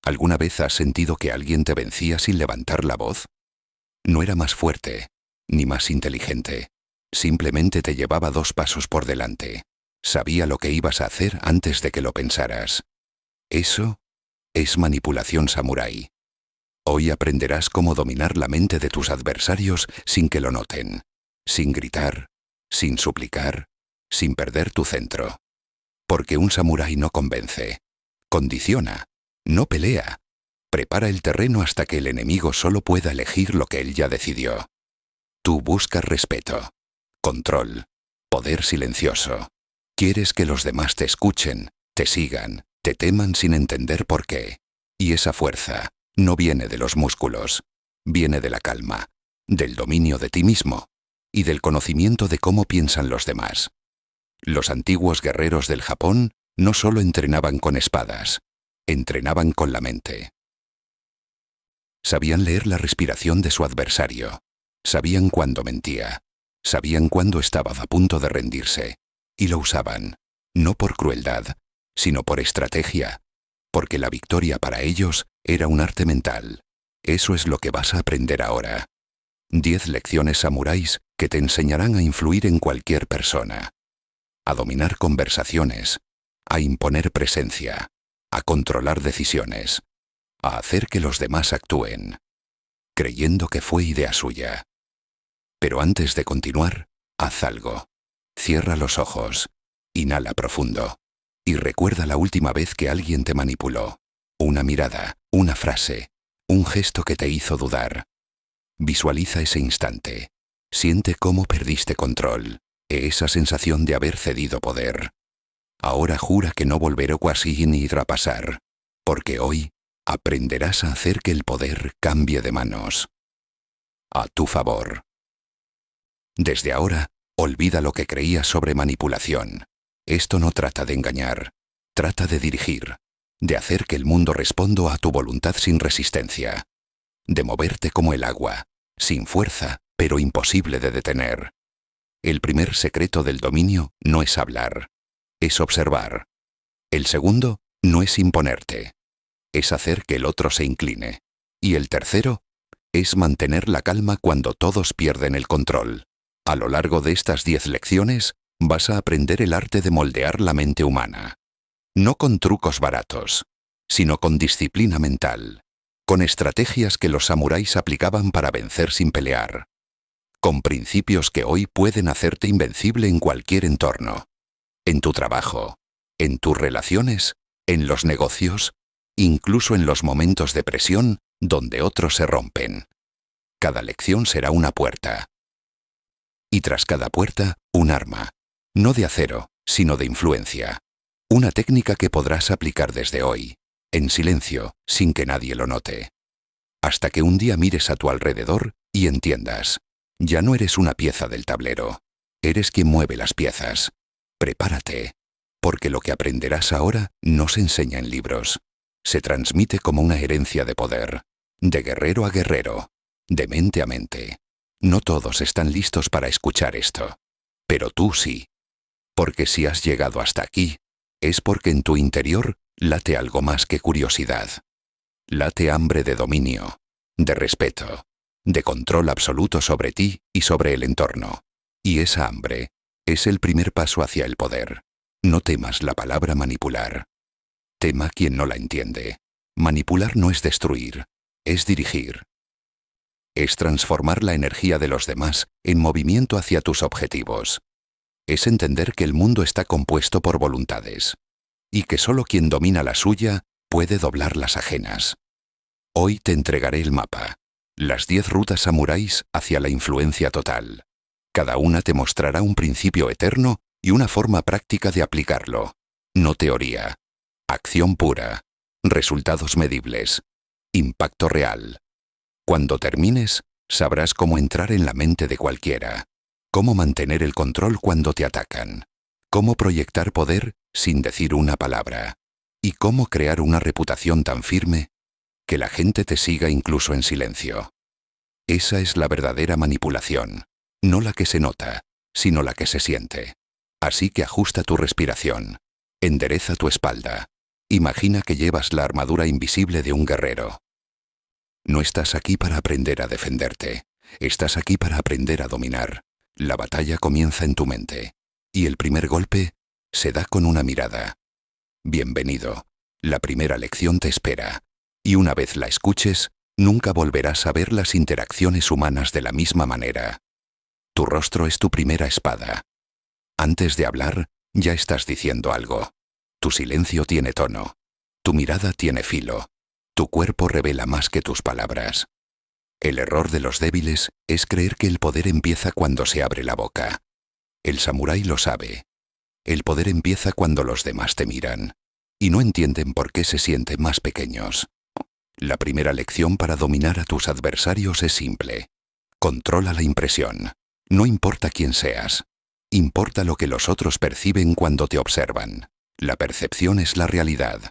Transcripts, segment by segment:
¿Alguna vez has sentido que alguien te vencía sin levantar la voz? No era más fuerte, ni más inteligente. Simplemente te llevaba 2 pasos por delante. Sabía lo que ibas a hacer antes de que lo pensaras. Eso es manipulación samurái. Hoy aprenderás cómo dominar la mente de tus adversarios sin que lo noten, sin gritar, sin suplicar, sin perder tu centro. Porque un samurái no convence, condiciona, no pelea. Prepara el terreno hasta que el enemigo solo pueda elegir lo que él ya decidió. Tú buscas respeto, control, poder silencioso. Quieres que los demás te escuchen, te sigan, te teman sin entender por qué. Y esa fuerza no viene de los músculos, viene de la calma, del dominio de ti mismo y del conocimiento de cómo piensan los demás. Los antiguos guerreros del Japón no solo entrenaban con espadas, entrenaban con la mente. Sabían leer la respiración de su adversario, sabían cuándo mentía, sabían cuándo estaba a punto de rendirse, y lo usaban, no por crueldad, sino por estrategia, porque la victoria para ellos era un arte mental. Eso es lo que vas a aprender ahora. 10 lecciones samuráis que te enseñarán a influir en cualquier persona, a dominar conversaciones, a imponer presencia, a controlar decisiones, a hacer que los demás actúen, creyendo que fue idea suya. Pero antes de continuar, haz algo. Cierra los ojos, inhala profundo, y recuerda la última vez que alguien te manipuló. Una mirada, una frase, un gesto que te hizo dudar. Visualiza ese instante. Siente cómo perdiste control, esa sensación de haber cedido poder. Ahora jura que no volverá así ni irá a pasar, porque hoy aprenderás a hacer que el poder cambie de manos. A tu favor. Desde ahora, olvida lo que creías sobre manipulación. Esto no trata de engañar, trata de dirigir, de hacer que el mundo responda a tu voluntad sin resistencia, de moverte como el agua, sin fuerza, pero imposible de detener. El primer secreto del dominio no es hablar, es observar. El segundo no es imponerte, es hacer que el otro se incline. Y el tercero es mantener la calma cuando todos pierden el control. A lo largo de estas 10 lecciones, vas a aprender el arte de moldear la mente humana. No con trucos baratos, sino con disciplina mental, con estrategias que los samuráis aplicaban para vencer sin pelear, con principios que hoy pueden hacerte invencible en cualquier entorno, en tu trabajo, en tus relaciones, en los negocios, incluso en los momentos de presión donde otros se rompen. Cada lección será una puerta. Y tras cada puerta, un arma. No de acero, sino de influencia. Una técnica que podrás aplicar desde hoy, en silencio, sin que nadie lo note. Hasta que un día mires a tu alrededor y entiendas. Ya no eres una pieza del tablero. Eres quien mueve las piezas. Prepárate, porque lo que aprenderás ahora no se enseña en libros. Se transmite como una herencia de poder. De guerrero a guerrero. De mente a mente. No todos están listos para escuchar esto. Pero tú sí. Porque si has llegado hasta aquí, es porque en tu interior late algo más que curiosidad. Late hambre de dominio, de respeto, de control absoluto sobre ti y sobre el entorno. Y esa hambre es el primer paso hacia el poder. No temas la palabra manipular. Tema quien no la entiende. Manipular no es destruir, es dirigir. Es transformar la energía de los demás en movimiento hacia tus objetivos. Es entender que el mundo está compuesto por voluntades, y que solo quien domina la suya puede doblar las ajenas. Hoy te entregaré el mapa, las 10 rutas samuráis hacia la influencia total. Cada una te mostrará un principio eterno y una forma práctica de aplicarlo. No teoría. Acción pura. Resultados medibles. Impacto real. Cuando termines, sabrás cómo entrar en la mente de cualquiera. Cómo mantener el control cuando te atacan. Cómo proyectar poder sin decir una palabra. Y cómo crear una reputación tan firme que la gente te siga incluso en silencio. Esa es la verdadera manipulación. No la que se nota, sino la que se siente. Así que ajusta tu respiración. Endereza tu espalda. Imagina que llevas la armadura invisible de un guerrero. No estás aquí para aprender a defenderte. Estás aquí para aprender a dominar. La batalla comienza en tu mente. Y el primer golpe se da con una mirada. Bienvenido. La primera lección te espera. Y una vez la escuches, nunca volverás a ver las interacciones humanas de la misma manera. Tu rostro es tu primera espada. Antes de hablar, ya estás diciendo algo. Tu silencio tiene tono. Tu mirada tiene filo. Tu cuerpo revela más que tus palabras. El error de los débiles es creer que el poder empieza cuando se abre la boca. El samurái lo sabe. El poder empieza cuando los demás te miran, y no entienden por qué se sienten más pequeños. La primera lección para dominar a tus adversarios es simple. Controla la impresión. No importa quién seas. Importa lo que los otros perciben cuando te observan. La percepción es la realidad.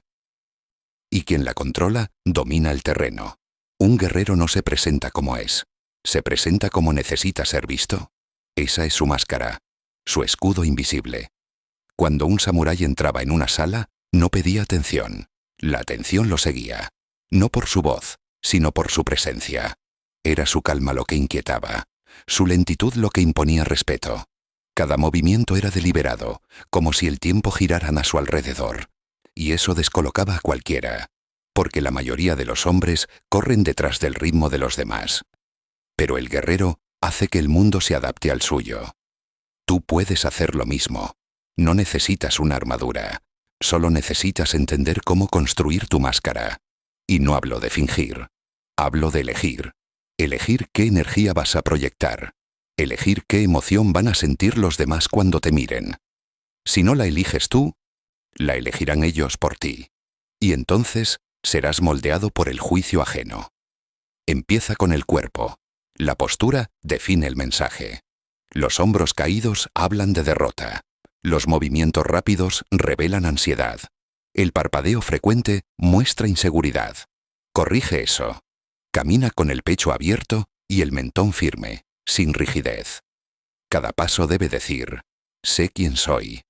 Y quien la controla, domina el terreno. Un guerrero no se presenta como es. Se presenta como necesita ser visto. Esa es su máscara, su escudo invisible. Cuando un samurái entraba en una sala, no pedía atención. La atención lo seguía. No por su voz, sino por su presencia. Era su calma lo que inquietaba, su lentitud lo que imponía respeto. Cada movimiento era deliberado, como si el tiempo giraran a su alrededor. Y eso descolocaba a cualquiera, porque la mayoría de los hombres corren detrás del ritmo de los demás. Pero el guerrero hace que el mundo se adapte al suyo. Tú puedes hacer lo mismo. No necesitas una armadura. Solo necesitas entender cómo construir tu máscara. Y no hablo de fingir. Hablo de elegir. Elegir qué energía vas a proyectar. Elegir qué emoción van a sentir los demás cuando te miren. Si no la eliges tú, la elegirán ellos por ti. Y entonces serás moldeado por el juicio ajeno. Empieza con el cuerpo. La postura define el mensaje. Los hombros caídos hablan de derrota. Los movimientos rápidos revelan ansiedad. El parpadeo frecuente muestra inseguridad. Corrige eso. Camina con el pecho abierto y el mentón firme, sin rigidez. Cada paso debe decir, sé quién soy.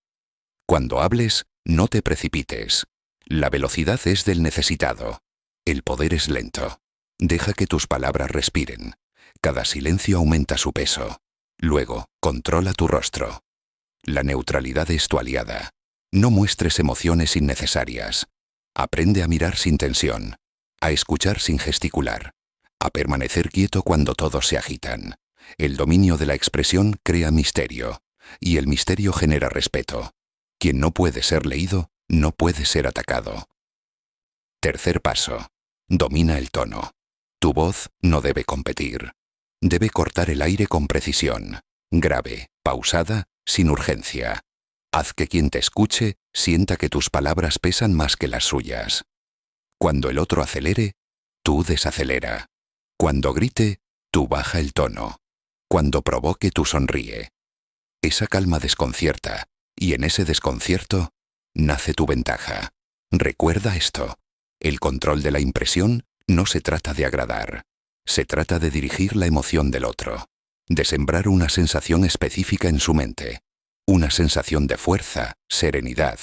Cuando hables, no te precipites. La velocidad es del necesitado. El poder es lento. Deja que tus palabras respiren. Cada silencio aumenta su peso. Luego, controla tu rostro. La neutralidad es tu aliada. No muestres emociones innecesarias. Aprende a mirar sin tensión, a escuchar sin gesticular, a permanecer quieto cuando todos se agitan. El dominio de la expresión crea misterio, y el misterio genera respeto. Quien no puede ser leído, no puede ser atacado. Tercer paso. Domina el tono. Tu voz no debe competir. Debe cortar el aire con precisión, grave, pausada, sin urgencia. Haz que quien te escuche sienta que tus palabras pesan más que las suyas. Cuando el otro acelere, tú desacelera. Cuando grite, tú baja el tono. Cuando provoque, tú sonríe. Esa calma desconcierta, y en ese desconcierto nace tu ventaja. Recuerda esto. El control de la impresión no se trata de agradar. Se trata de dirigir la emoción del otro, de sembrar una sensación específica en su mente. Una sensación de fuerza, serenidad,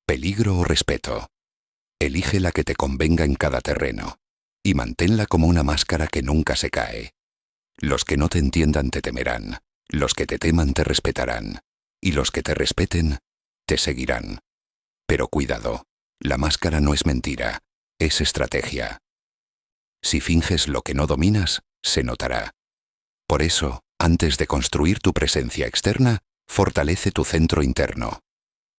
peligro o respeto. Elige la que te convenga en cada terreno, y manténla como una máscara que nunca se cae. Los que no te entiendan te temerán, los que te teman te respetarán, y los que te respeten, te seguirán. Pero cuidado, la máscara no es mentira, es estrategia. Si finges lo que no dominas, se notará. Por eso, antes de construir tu presencia externa, fortalece tu centro interno.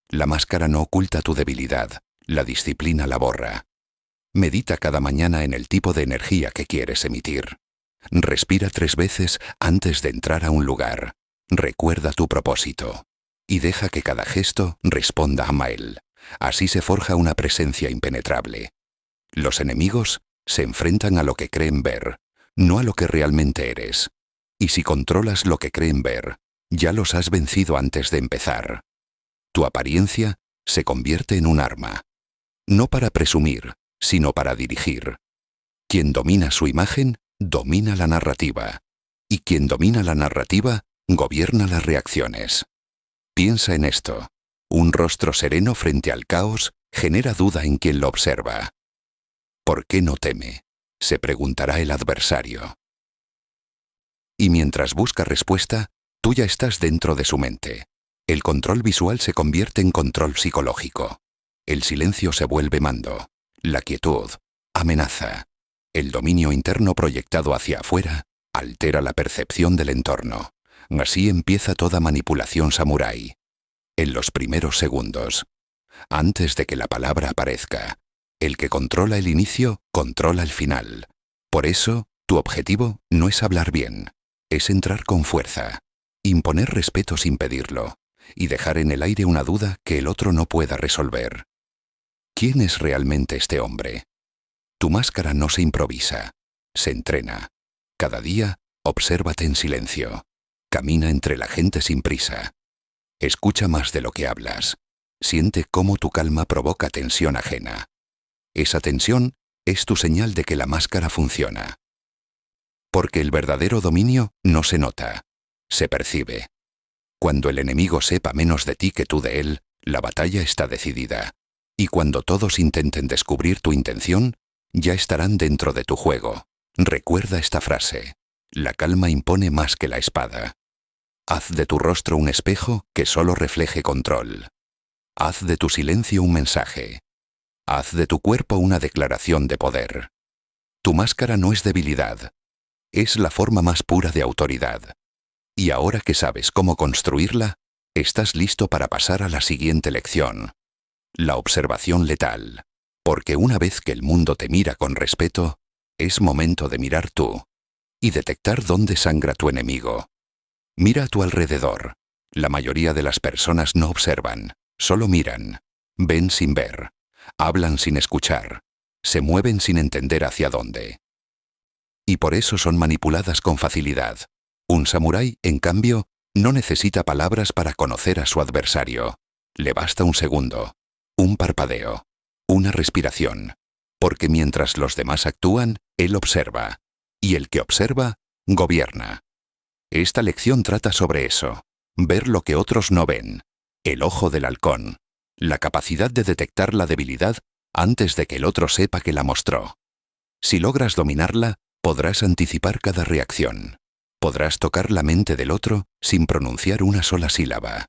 La máscara no oculta tu debilidad, la disciplina la borra. Medita cada mañana en el tipo de energía que quieres emitir. Respira 3 veces antes de entrar a un lugar. Recuerda tu propósito. Y deja que cada gesto responda a Mael. Así se forja una presencia impenetrable. Los enemigos se enfrentan a lo que creen ver, no a lo que realmente eres. Y si controlas lo que creen ver, ya los has vencido antes de empezar. Tu apariencia se convierte en un arma. No para presumir, sino para dirigir. Quien domina su imagen, domina la narrativa. Y quien domina la narrativa, gobierna las reacciones. Piensa en esto. Un rostro sereno frente al caos genera duda en quien lo observa. ¿Por qué no teme?, se preguntará el adversario. Y mientras busca respuesta, tú ya estás dentro de su mente. El control visual se convierte en control psicológico. El silencio se vuelve mando. La quietud, amenaza. El dominio interno proyectado hacia afuera altera la percepción del entorno. Así empieza toda manipulación samurái. En los primeros segundos, antes de que la palabra aparezca, el que controla el inicio, controla el final. Por eso, tu objetivo no es hablar bien, es entrar con fuerza, imponer respeto sin pedirlo, y dejar en el aire una duda que el otro no pueda resolver. ¿Quién es realmente este hombre? Tu máscara no se improvisa, se entrena. Cada día, obsérvate en silencio. Camina entre la gente sin prisa. Escucha más de lo que hablas. Siente cómo tu calma provoca tensión ajena. Esa tensión es tu señal de que la máscara funciona. Porque el verdadero dominio no se nota, se percibe. Cuando el enemigo sepa menos de ti que tú de él, la batalla está decidida. Y cuando todos intenten descubrir tu intención, ya estarán dentro de tu juego. Recuerda esta frase: la calma impone más que la espada. Haz de tu rostro un espejo que solo refleje control. Haz de tu silencio un mensaje. Haz de tu cuerpo una declaración de poder. Tu máscara no es debilidad, es la forma más pura de autoridad. Y ahora que sabes cómo construirla, estás listo para pasar a la siguiente lección. La observación letal. Porque una vez que el mundo te mira con respeto, es momento de mirar tú y detectar dónde sangra tu enemigo. Mira a tu alrededor. La mayoría de las personas no observan, solo miran. Ven sin ver. Hablan sin escuchar. Se mueven sin entender hacia dónde. Y por eso son manipuladas con facilidad. Un samurái, en cambio, no necesita palabras para conocer a su adversario. Le basta un segundo, un parpadeo, una respiración. Porque mientras los demás actúan, él observa. Y el que observa, gobierna. Esta lección trata sobre eso. Ver lo que otros no ven. El ojo del halcón. La capacidad de detectar la debilidad antes de que el otro sepa que la mostró. Si logras dominarla, podrás anticipar cada reacción. Podrás tocar la mente del otro sin pronunciar una sola sílaba.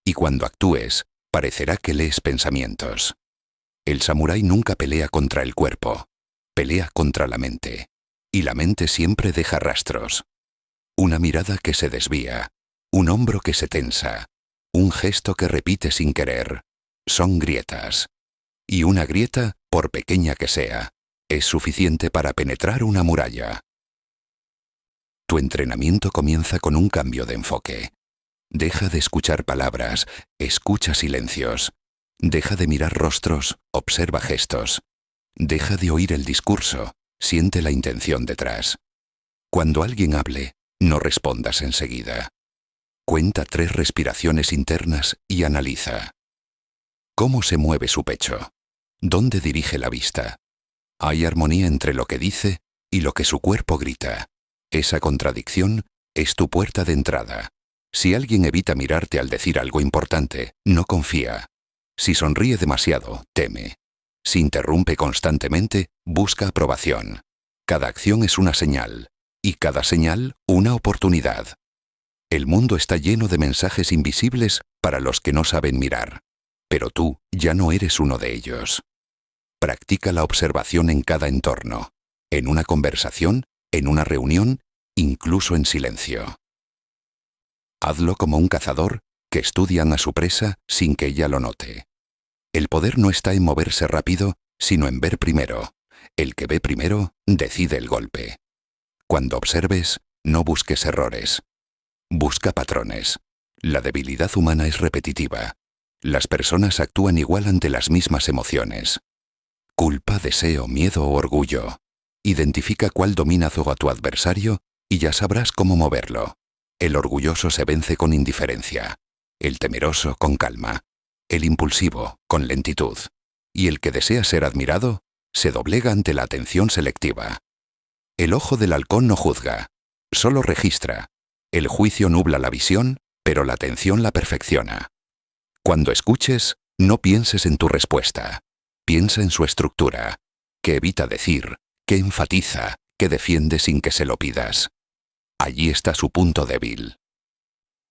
Y cuando actúes, parecerá que lees pensamientos. El samurái nunca pelea contra el cuerpo. Pelea contra la mente. Y la mente siempre deja rastros. Una mirada que se desvía. Un hombro que se tensa. Un gesto que repite sin querer. Son grietas. Y una grieta, por pequeña que sea, es suficiente para penetrar una muralla. Tu entrenamiento comienza con un cambio de enfoque. Deja de escuchar palabras, escucha silencios. Deja de mirar rostros, observa gestos. Deja de oír el discurso, siente la intención detrás. Cuando alguien hable, no respondas enseguida. Cuenta 3 respiraciones internas y analiza. ¿Cómo se mueve su pecho? ¿Dónde dirige la vista? Hay armonía entre lo que dice y lo que su cuerpo grita. Esa contradicción es tu puerta de entrada. Si alguien evita mirarte al decir algo importante, no confía. Si sonríe demasiado, teme. Si interrumpe constantemente, busca aprobación. Cada acción es una señal, y cada señal una oportunidad. El mundo está lleno de mensajes invisibles para los que no saben mirar. Pero tú ya no eres uno de ellos. Practica la observación en cada entorno, en una conversación, en una reunión, incluso en silencio. Hazlo como un cazador que estudia a su presa sin que ella lo note. El poder no está en moverse rápido, sino en ver primero. El que ve primero, decide el golpe. Cuando observes, no busques errores. Busca patrones. La debilidad humana es repetitiva. Las personas actúan igual ante las mismas emociones. Culpa, deseo, miedo o orgullo. Identifica cuál domina a tu adversario y ya sabrás cómo moverlo. El orgulloso se vence con indiferencia. El temeroso con calma. El impulsivo con lentitud. Y el que desea ser admirado, se doblega ante la atención selectiva. El ojo del halcón no juzga, solo registra. El juicio nubla la visión, pero la atención la perfecciona. Cuando escuches, No pienses en tu respuesta. Piensa en su estructura. ¿Qué evita decir? ¿Qué enfatiza? ¿Qué defiende sin que se lo pidas? Allí está su punto débil.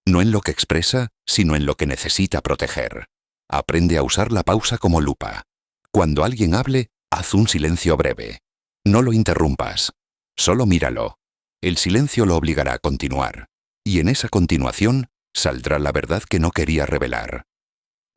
No en lo que expresa, sino en lo que necesita proteger. Aprende a usar la pausa como lupa. Cuando alguien hable, haz un silencio breve. No lo interrumpas. Solo míralo. El silencio lo obligará a continuar. Y en esa continuación, saldrá la verdad que no quería revelar.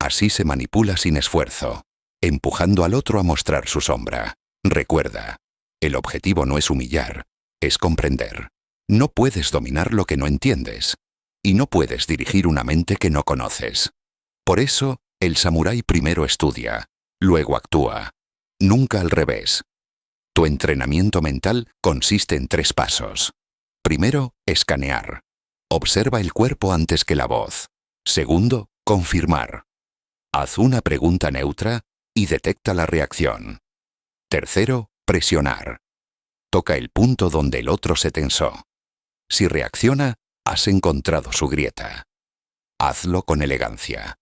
Así se manipula sin esfuerzo, empujando al otro a mostrar su sombra. Recuerda, el objetivo no es humillar, es comprender. No puedes dominar lo que no entiendes. Y no puedes dirigir una mente que no conoces. Por eso, el samurái primero estudia, luego actúa. Nunca al revés. Tu entrenamiento mental consiste en 3 pasos. Primero, escanear. Observa el cuerpo antes que la voz. Segundo, confirmar. Haz una pregunta neutra y detecta la reacción. Tercero, presionar. Toca el punto donde el otro se tensó. Si reacciona, has encontrado su grieta. Hazlo con elegancia.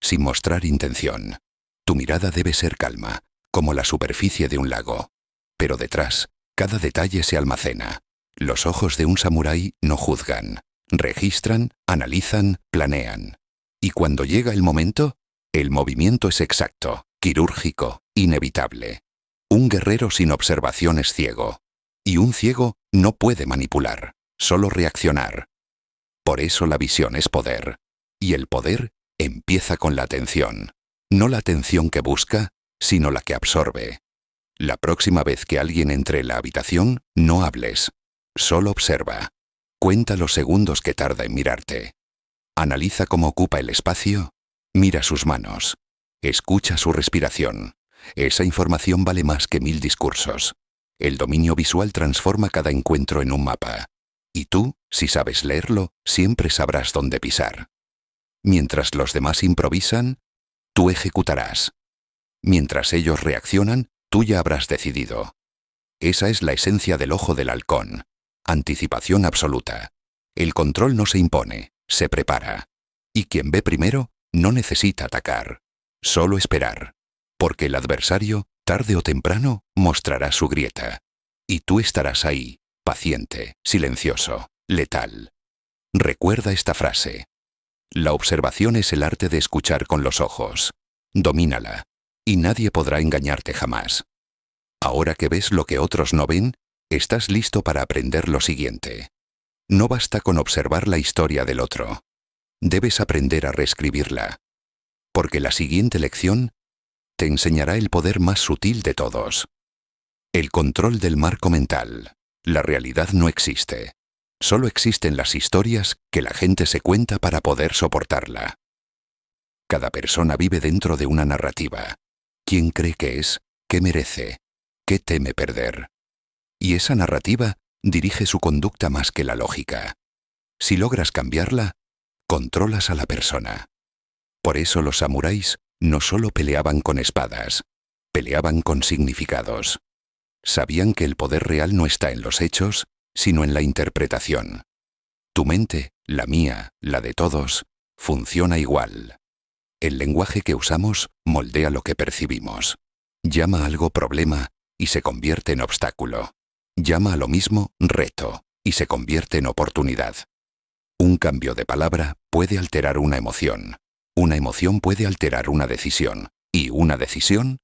Sin mostrar intención. Tu mirada debe ser calma, como la superficie de un lago. Pero detrás, cada detalle se almacena. Los ojos de un samurái no juzgan. Registran, analizan, planean. Y cuando llega el momento, el movimiento es exacto, quirúrgico, inevitable. Un guerrero sin observación es ciego. Y un ciego no puede manipular, solo reaccionar. Por eso la visión es poder. Y el poder empieza con la atención. No la atención que busca, sino la que absorbe. La próxima vez que alguien entre en la habitación, no hables. Solo observa. Cuenta los segundos que tarda en mirarte. Analiza cómo ocupa el espacio. Mira sus manos. Escucha su respiración. Esa información vale más que 1000 discursos. El dominio visual transforma cada encuentro en un mapa. Y tú, si sabes leerlo, siempre sabrás dónde pisar. Mientras los demás improvisan, tú ejecutarás. Mientras ellos reaccionan, tú ya habrás decidido. Esa es la esencia del ojo del halcón. Anticipación absoluta. El control no se impone, se prepara. Y quien ve primero, no necesita atacar. Solo esperar. Porque el adversario, tarde o temprano, mostrará su grieta. Y tú estarás ahí, paciente, silencioso, letal. Recuerda esta frase. La observación es el arte de escuchar con los ojos. Domínala. Y nadie podrá engañarte jamás. Ahora que ves lo que otros no ven, estás listo para aprender lo siguiente. No basta con observar la historia del otro. Debes aprender a reescribirla. Porque la siguiente lección te enseñará el poder más sutil de todos. El control del marco mental. La realidad no existe. Solo existen las historias que la gente se cuenta para poder soportarla. Cada persona vive dentro de una narrativa. ¿Quién cree que es? ¿Qué merece? ¿Qué teme perder? Y esa narrativa dirige su conducta más que la lógica. Si logras cambiarla, controlas a la persona. Por eso los samuráis no solo peleaban con espadas, peleaban con significados. Sabían que el poder real no está en los hechos, sino en la interpretación. Tu mente, la mía, la de todos, funciona igual. El lenguaje que usamos moldea lo que percibimos. Llama algo problema y se convierte en obstáculo. Llama a lo mismo reto y se convierte en oportunidad. Un cambio de palabra puede alterar una emoción. Una emoción puede alterar una decisión. Y una decisión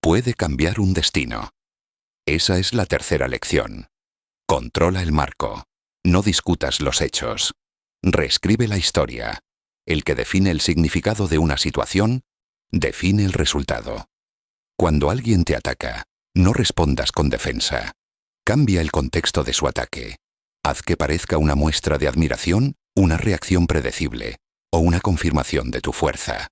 puede cambiar un destino. Esa es la tercera lección. Controla el marco. No discutas los hechos. Reescribe la historia. El que define el significado de una situación, define el resultado. Cuando alguien te ataca, no respondas con defensa. Cambia el contexto de su ataque. Haz que parezca una muestra de admiración, una reacción predecible, o una confirmación de tu fuerza.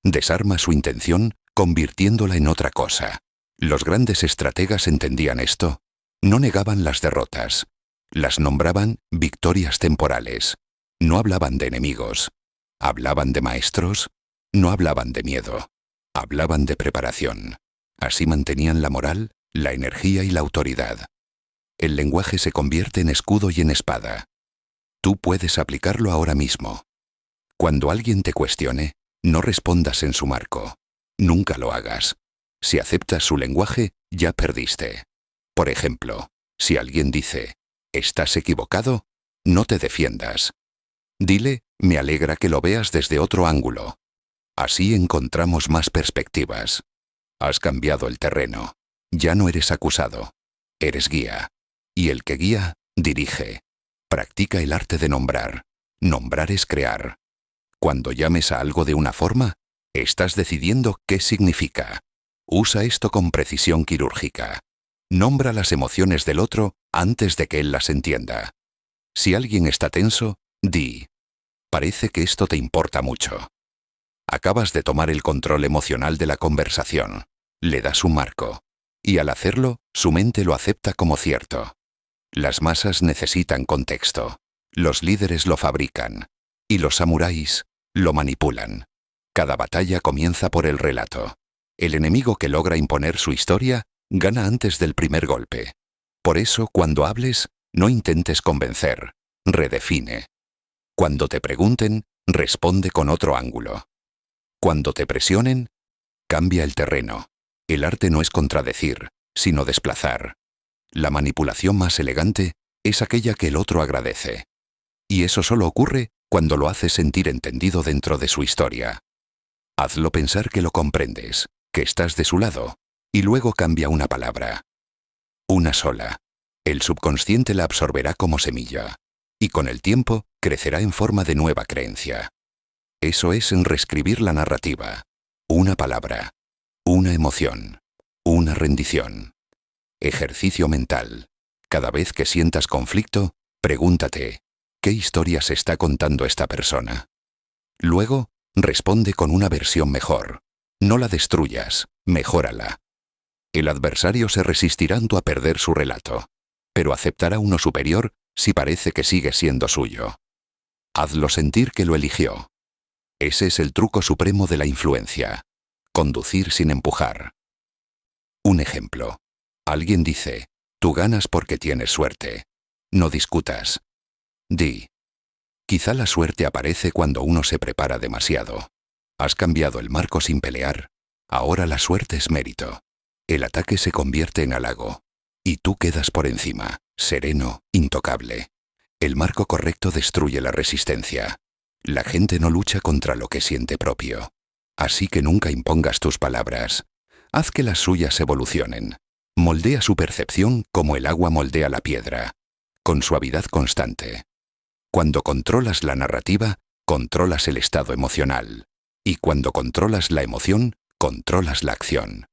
Desarma su intención, convirtiéndola en otra cosa. Los grandes estrategas entendían esto. No negaban las derrotas. Las nombraban victorias temporales. No hablaban de enemigos. Hablaban de maestros. No hablaban de miedo. Hablaban de preparación. Así mantenían la moral, la energía y la autoridad. El lenguaje se convierte en escudo y en espada. Tú puedes aplicarlo ahora mismo. Cuando alguien te cuestione, No respondas en su marco. Nunca lo hagas. Si aceptas su lenguaje, ya perdiste. Por ejemplo, si alguien dice, «¿Estás equivocado?», no te defiendas. Dile, «Me alegra que lo veas desde otro ángulo». Así encontramos más perspectivas. Has cambiado el terreno. Ya no eres acusado. Eres guía. Y el que guía, dirige. Practica el arte de nombrar. Nombrar es crear. Cuando llames a algo de una forma, estás decidiendo qué significa. Usa esto con precisión quirúrgica. Nombra las emociones del otro antes de que él las entienda. Si alguien está tenso, di, «Parece que esto te importa mucho». Acabas de tomar el control emocional de la conversación. Le das un marco. Y al hacerlo, su mente lo acepta como cierto. Las masas necesitan contexto. Los líderes lo fabrican. Y los samuráis lo manipulan. Cada batalla comienza por el relato. El enemigo que logra imponer su historia gana antes del primer golpe. Por eso, cuando hables, no intentes convencer. Redefine. Cuando te pregunten, responde con otro ángulo. Cuando te presionen, cambia el terreno. El arte no es contradecir, sino desplazar. La manipulación más elegante es aquella que el otro agradece. Y eso solo ocurre cuando lo haces sentir entendido dentro de su historia. Hazlo pensar que lo comprendes, que estás de su lado, y luego cambia una palabra. Una sola. El subconsciente la absorberá como semilla, y con el tiempo crecerá en forma de nueva creencia. Eso es en reescribir la narrativa. Una palabra, una emoción, una rendición. Ejercicio mental. Cada vez que sientas conflicto, pregúntate, ¿qué historia se está contando esta persona? Luego, responde con una versión mejor. No la destruyas, mejórala. El adversario se resistirá a perder su relato, pero aceptará uno superior si parece que sigue siendo suyo. Hazlo sentir que lo eligió. Ese es el truco supremo de la influencia. Conducir sin empujar. Un ejemplo. Alguien dice, «Tú ganas porque tienes suerte». No discutas. Di, «Quizá la suerte aparece cuando uno se prepara demasiado. Has cambiado el marco sin pelear. Ahora la suerte es mérito». El ataque se convierte en halago. Y tú quedas por encima, sereno, intocable. El marco correcto destruye la resistencia. La gente no lucha contra lo que siente propio. Así que nunca impongas tus palabras. Haz que las suyas evolucionen. Moldea su percepción como el agua moldea la piedra, con suavidad constante. Cuando controlas la narrativa, controlas el estado emocional. Y cuando controlas la emoción, controlas la acción.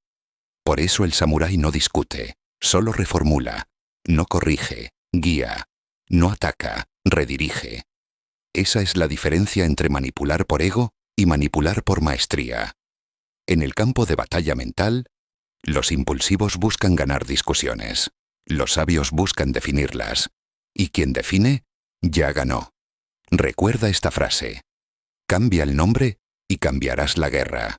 Por eso el samurái no discute, solo reformula, no corrige, guía, no ataca, redirige. Esa es la diferencia entre manipular por ego y manipular por maestría. En el campo de batalla mental, los impulsivos buscan ganar discusiones, los sabios buscan definirlas, y quien define, ya ganó. Recuerda esta frase: cambia el nombre y cambiarás la guerra.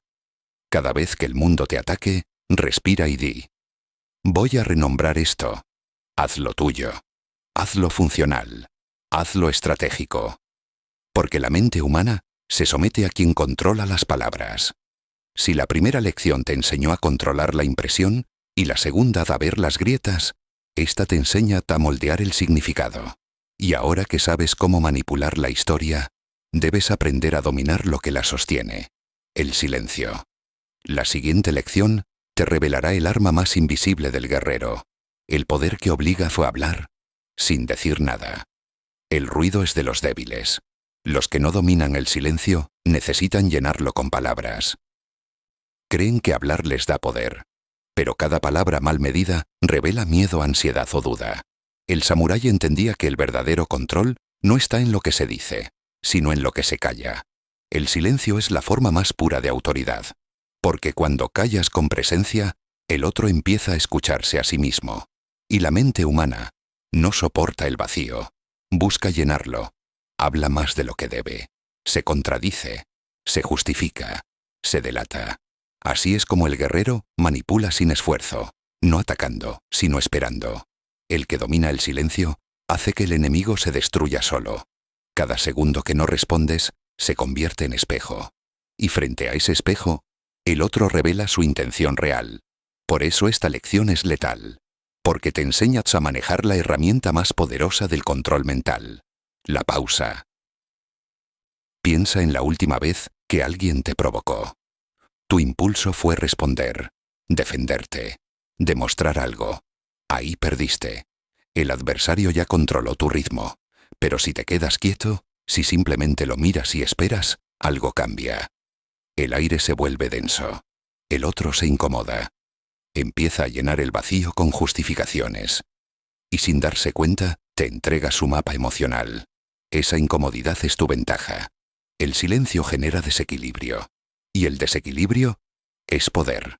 Cada vez que el mundo te ataque, respira y di: voy a renombrar esto. Hazlo tuyo. Hazlo funcional. Hazlo estratégico. Porque la mente humana se somete a quien controla las palabras. Si la primera lección te enseñó a controlar la impresión y la segunda a ver las grietas, esta te enseña a moldear el significado. Y ahora que sabes cómo manipular la historia, debes aprender a dominar lo que la sostiene: el silencio. La siguiente lección te revelará el arma más invisible del guerrero, el poder que obliga a hablar sin decir nada. El ruido es de los débiles. Los que no dominan el silencio necesitan llenarlo con palabras. Creen que hablar les da poder, pero cada palabra mal medida revela miedo, ansiedad o duda. El samurái entendía que el verdadero control no está en lo que se dice, sino en lo que se calla. El silencio es la forma más pura de autoridad, porque cuando callas con presencia, el otro empieza a escucharse a sí mismo. Y la mente humana no soporta el vacío, busca llenarlo. Habla más de lo que debe, se contradice, se justifica, se delata. Así es como el guerrero manipula sin esfuerzo, no atacando, sino esperando. El que domina el silencio hace que el enemigo se destruya solo. Cada segundo que no respondes se convierte en espejo. Y frente a ese espejo, el otro revela su intención real. Por eso esta lección es letal. Porque te enseñas a manejar la herramienta más poderosa del control mental, la pausa. Piensa en la última vez que alguien te provocó. Tu impulso fue responder, defenderte, demostrar algo. Ahí perdiste. El adversario ya controló tu ritmo. Pero si te quedas quieto, si simplemente lo miras y esperas, algo cambia. El aire se vuelve denso. El otro se incomoda. Empieza a llenar el vacío con justificaciones. Y sin darse cuenta, te entrega su mapa emocional. Esa incomodidad es tu ventaja. El silencio genera desequilibrio. Y el desequilibrio es poder.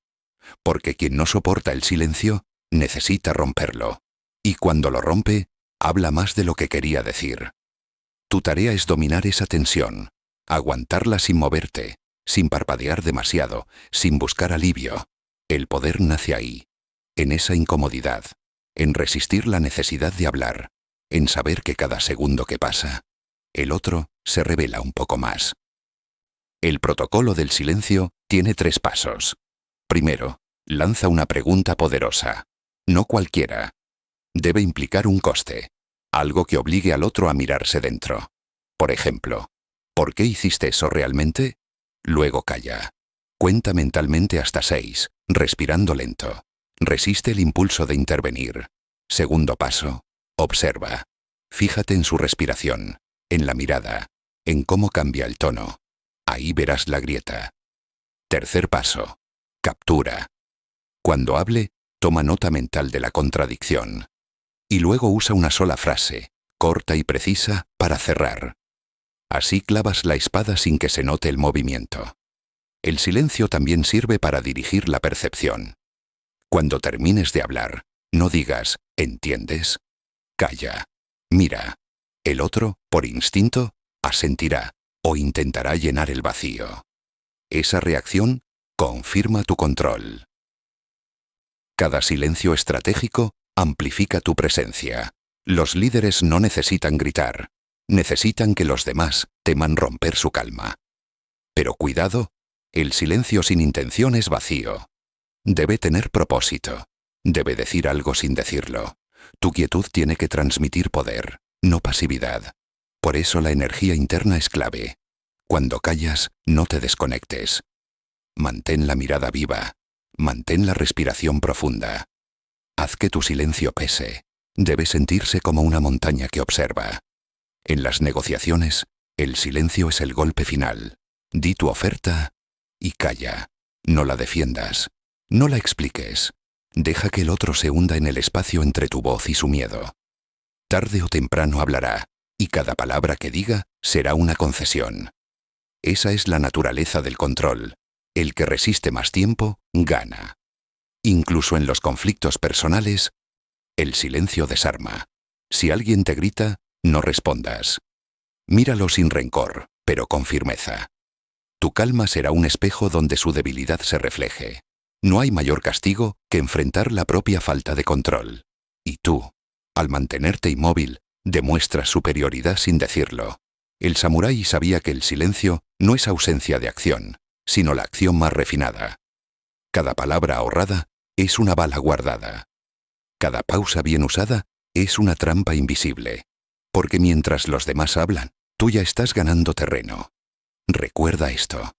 Porque quien no soporta el silencio, necesita romperlo. Y cuando lo rompe, habla más de lo que quería decir. Tu tarea es dominar esa tensión, aguantarla sin moverte, sin parpadear demasiado, sin buscar alivio. El poder nace ahí, en esa incomodidad, en resistir la necesidad de hablar, en saber que cada segundo que pasa, el otro se revela un poco más. El protocolo del silencio tiene 3 pasos. Primero, lanza una pregunta poderosa. No cualquiera. Debe implicar un coste, algo que obligue al otro a mirarse dentro. Por ejemplo, ¿por qué hiciste eso realmente? Luego calla. Cuenta mentalmente hasta 6, respirando lento. Resiste el impulso de intervenir. Segundo paso, observa. Fíjate en su respiración, en la mirada, en cómo cambia el tono. Ahí verás la grieta. Tercer paso, captura. Cuando hable, toma nota mental de la contradicción. Y luego usa una sola frase, corta y precisa, para cerrar. Así clavas la espada sin que se note el movimiento. El silencio también sirve para dirigir la percepción. Cuando termines de hablar, no digas, ¿entiendes? Calla. Mira. El otro, por instinto, asentirá o intentará llenar el vacío. Esa reacción confirma tu control. Cada silencio estratégico amplifica tu presencia. Los líderes no necesitan gritar. Necesitan que los demás teman romper su calma. Pero cuidado, el silencio sin intención es vacío. Debe tener propósito. Debe decir algo sin decirlo. Tu quietud tiene que transmitir poder, no pasividad. Por eso la energía interna es clave. Cuando callas, no te desconectes. Mantén la mirada viva. Mantén la respiración profunda. Haz que tu silencio pese. Debe sentirse como una montaña que observa. En las negociaciones, el silencio es el golpe final. Di tu oferta y calla. No la defiendas. No la expliques. Deja que el otro se hunda en el espacio entre tu voz y su miedo. Tarde o temprano hablará, y cada palabra que diga será una concesión. Esa es la naturaleza del control. El que resiste más tiempo, gana. Incluso en los conflictos personales, el silencio desarma. Si alguien te grita, no respondas. Míralo sin rencor, pero con firmeza. Tu calma será un espejo donde su debilidad se refleje. No hay mayor castigo que enfrentar la propia falta de control. Y tú, al mantenerte inmóvil, demuestras superioridad sin decirlo. El samurái sabía que el silencio no es ausencia de acción, sino la acción más refinada. Cada palabra ahorrada es una bala guardada. Cada pausa bien usada es una trampa invisible. Porque mientras los demás hablan, tú ya estás ganando terreno. Recuerda esto.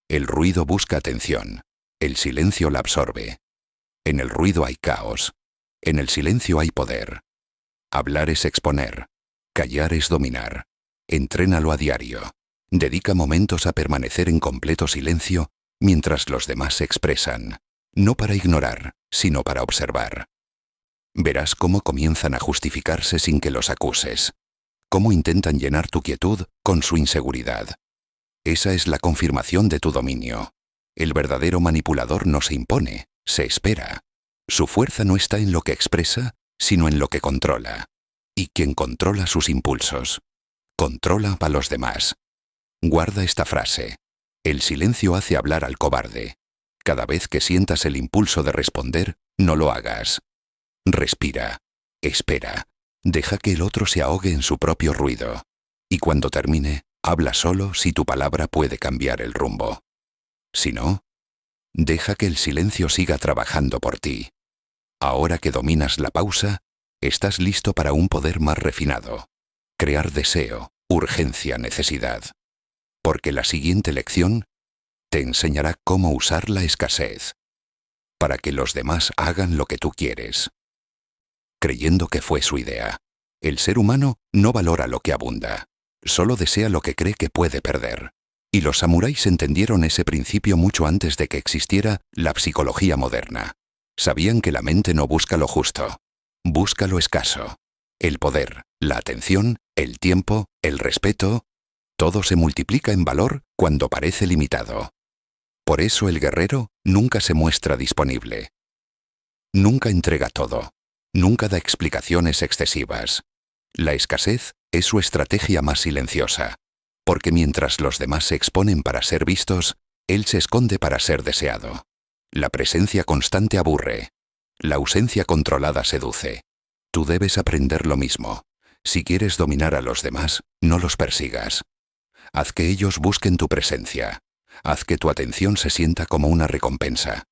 El ruido busca atención. El silencio la absorbe. En el ruido hay caos. En el silencio hay poder. Hablar es exponer. Callar es dominar. Entrénalo a diario. Dedica momentos a permanecer en completo silencio mientras los demás se expresan. No para ignorar, sino para observar. Verás cómo comienzan a justificarse sin que los acuses. Cómo intentan llenar tu quietud con su inseguridad. Esa es la confirmación de tu dominio. El verdadero manipulador no se impone, se espera. Su fuerza no está en lo que expresa, sino en lo que controla. Y quien controla sus impulsos, controla a los demás. Guarda esta frase. El silencio hace hablar al cobarde. Cada vez que sientas el impulso de responder, no lo hagas. Respira. Espera. Deja que el otro se ahogue en su propio ruido. Y cuando termine, Habla solo si tu palabra puede cambiar el rumbo. Si no, deja que el silencio siga trabajando por ti. Ahora que dominas la pausa, estás listo para un poder más refinado. Crear deseo, urgencia, necesidad. Porque la siguiente lección te enseñará cómo usar la escasez para que los demás hagan lo que tú quieres. Creyendo que fue su idea. El ser humano no valora lo que abunda, solo desea lo que cree que puede perder. Y los samuráis entendieron ese principio mucho antes de que existiera la psicología moderna. Sabían que la mente no busca lo justo, busca lo escaso. El poder, la atención, el tiempo, el respeto, todo se multiplica en valor cuando parece limitado. Por eso el guerrero nunca se muestra disponible. Nunca entrega todo. Nunca da explicaciones excesivas. La escasez es su estrategia más silenciosa, porque mientras los demás se exponen para ser vistos, él se esconde para ser deseado. La presencia constante aburre. La ausencia controlada seduce. Tú debes aprender lo mismo. Si quieres dominar a los demás, no los persigas. Haz que ellos busquen tu presencia. Haz que tu atención se sienta como una recompensa.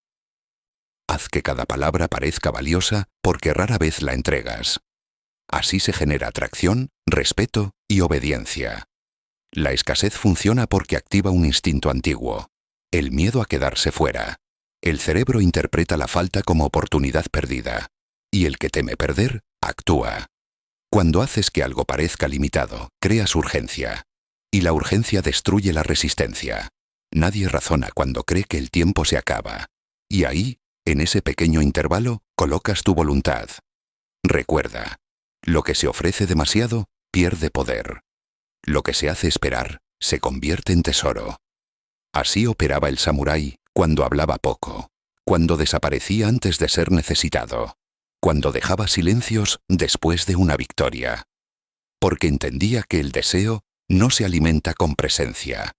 Haz que cada palabra parezca valiosa porque rara vez la entregas. Así se genera atracción, respeto y obediencia. La escasez funciona porque activa un instinto antiguo, el miedo a quedarse fuera. El cerebro interpreta la falta como oportunidad perdida, y el que teme perder, actúa. Cuando haces que algo parezca limitado, creas urgencia, y la urgencia destruye la resistencia. Nadie razona cuando cree que el tiempo se acaba, y ahí, en ese pequeño intervalo, colocas tu voluntad. Recuerda, lo que se ofrece demasiado, pierde poder. Lo que se hace esperar, se convierte en tesoro. Así operaba el samurái cuando hablaba poco, cuando desaparecía antes de ser necesitado, cuando dejaba silencios después de una victoria. Porque entendía que el deseo no se alimenta con presencia,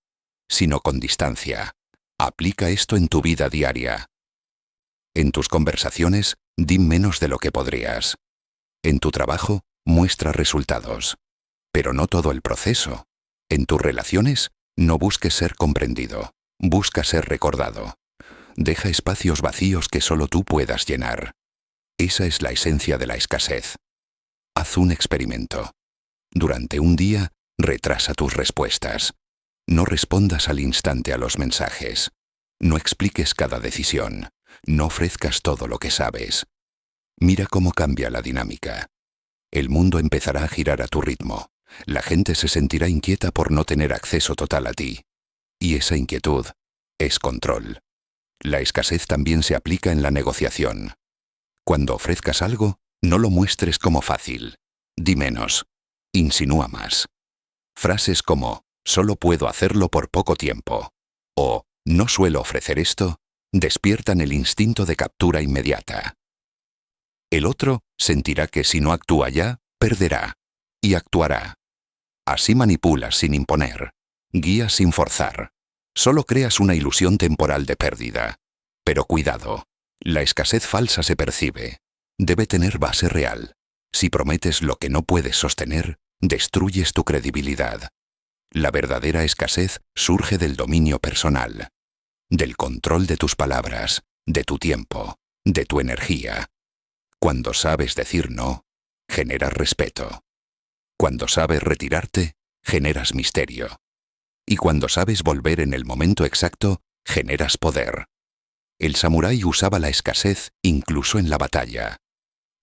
sino con distancia. Aplica esto en tu vida diaria. En tus conversaciones, di menos de lo que podrías. En tu trabajo, muestra resultados. Pero no todo el proceso. En tus relaciones, no busques ser comprendido. Busca ser recordado. Deja espacios vacíos que solo tú puedas llenar. Esa es la esencia de la escasez. Haz un experimento. Durante un día, retrasa tus respuestas. No respondas al instante a los mensajes. No expliques cada decisión. No ofrezcas todo lo que sabes. Mira cómo cambia la dinámica. El mundo empezará a girar a tu ritmo. La gente se sentirá inquieta por no tener acceso total a ti. Y esa inquietud es control. La escasez también se aplica en la negociación. Cuando ofrezcas algo, no lo muestres como fácil. Di menos. Insinúa más. Frases como, solo puedo hacerlo por poco tiempo, o no suelo ofrecer esto, despiertan el instinto de captura inmediata. El otro sentirá que si no actúa ya, perderá, y actuará. Así manipulas sin imponer, guías sin forzar. Solo creas una ilusión temporal de pérdida. Pero cuidado, la escasez falsa se percibe. Debe tener base real. Si prometes lo que no puedes sostener, destruyes tu credibilidad. La verdadera escasez surge del dominio personal, del control de tus palabras, de tu tiempo, de tu energía. Cuando sabes decir no, generas respeto. Cuando sabes retirarte, generas misterio. Y cuando sabes volver en el momento exacto, generas poder. El samurái usaba la escasez incluso en la batalla.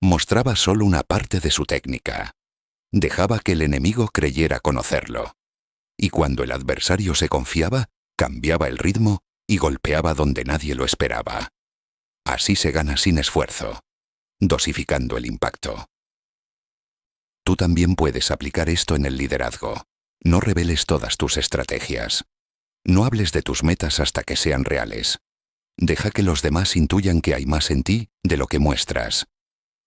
Mostraba solo una parte de su técnica. Dejaba que el enemigo creyera conocerlo. Y cuando el adversario se confiaba, cambiaba el ritmo y golpeaba donde nadie lo esperaba. Así se gana sin esfuerzo, dosificando el impacto. Tú también puedes aplicar esto en el liderazgo. No reveles todas tus estrategias. No hables de tus metas hasta que sean reales. Deja que los demás intuyan que hay más en ti de lo que muestras.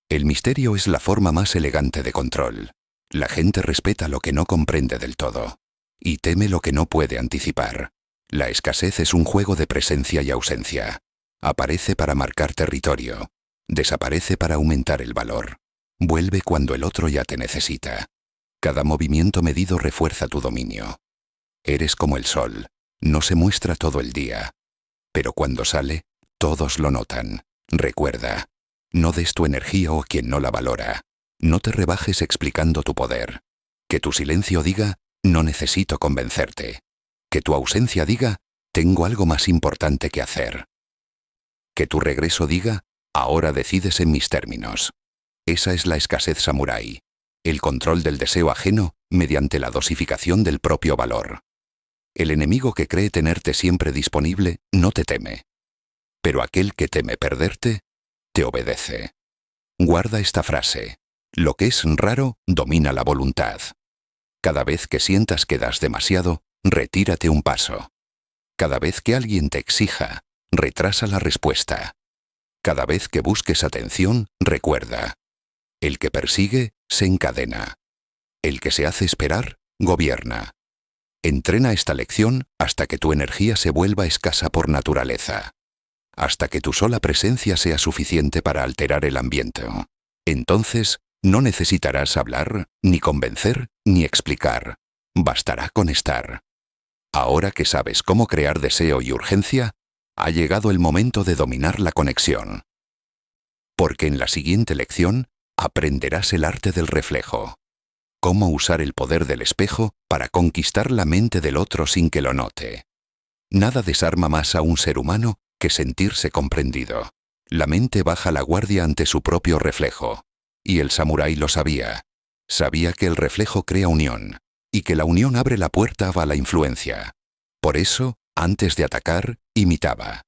El misterio es la forma más elegante de control. La gente respeta lo que no comprende del todo y teme lo que no puede anticipar. La escasez es un juego de presencia y ausencia. Aparece para marcar territorio. Desaparece para aumentar el valor. Vuelve cuando el otro ya te necesita. Cada movimiento medido refuerza tu dominio. Eres como el sol. No se muestra todo el día. Pero cuando sale, todos lo notan. Recuerda, no des tu energía a quien no la valora. No te rebajes explicando tu poder. Que tu silencio diga, no necesito convencerte. Que tu ausencia diga, tengo algo más importante que hacer. Que tu regreso diga, ahora decides en mis términos. Esa es la escasez samurái. El control del deseo ajeno mediante la dosificación del propio valor. El enemigo que cree tenerte siempre disponible no te teme. Pero aquel que teme perderte, te obedece. Guarda esta frase. Lo que es raro domina la voluntad. Cada vez que sientas que das demasiado, retírate un paso. Cada vez que alguien te exija, retrasa la respuesta. Cada vez que busques atención, recuerda. El que persigue, se encadena. El que se hace esperar, gobierna. Entrena esta lección hasta que tu energía se vuelva escasa por naturaleza. Hasta que tu sola presencia sea suficiente para alterar el ambiente. Entonces, no necesitarás hablar, ni convencer, ni explicar. Bastará con estar. Ahora que sabes cómo crear deseo y urgencia, ha llegado el momento de dominar la conexión. Porque en la siguiente lección, aprenderás el arte del reflejo. Cómo usar el poder del espejo para conquistar la mente del otro sin que lo note. Nada desarma más a un ser humano que sentirse comprendido. La mente baja la guardia ante su propio reflejo. Y el samurái lo sabía. Sabía que el reflejo crea unión, y que la unión abre la puerta a la influencia. Por eso, antes de atacar, imitaba.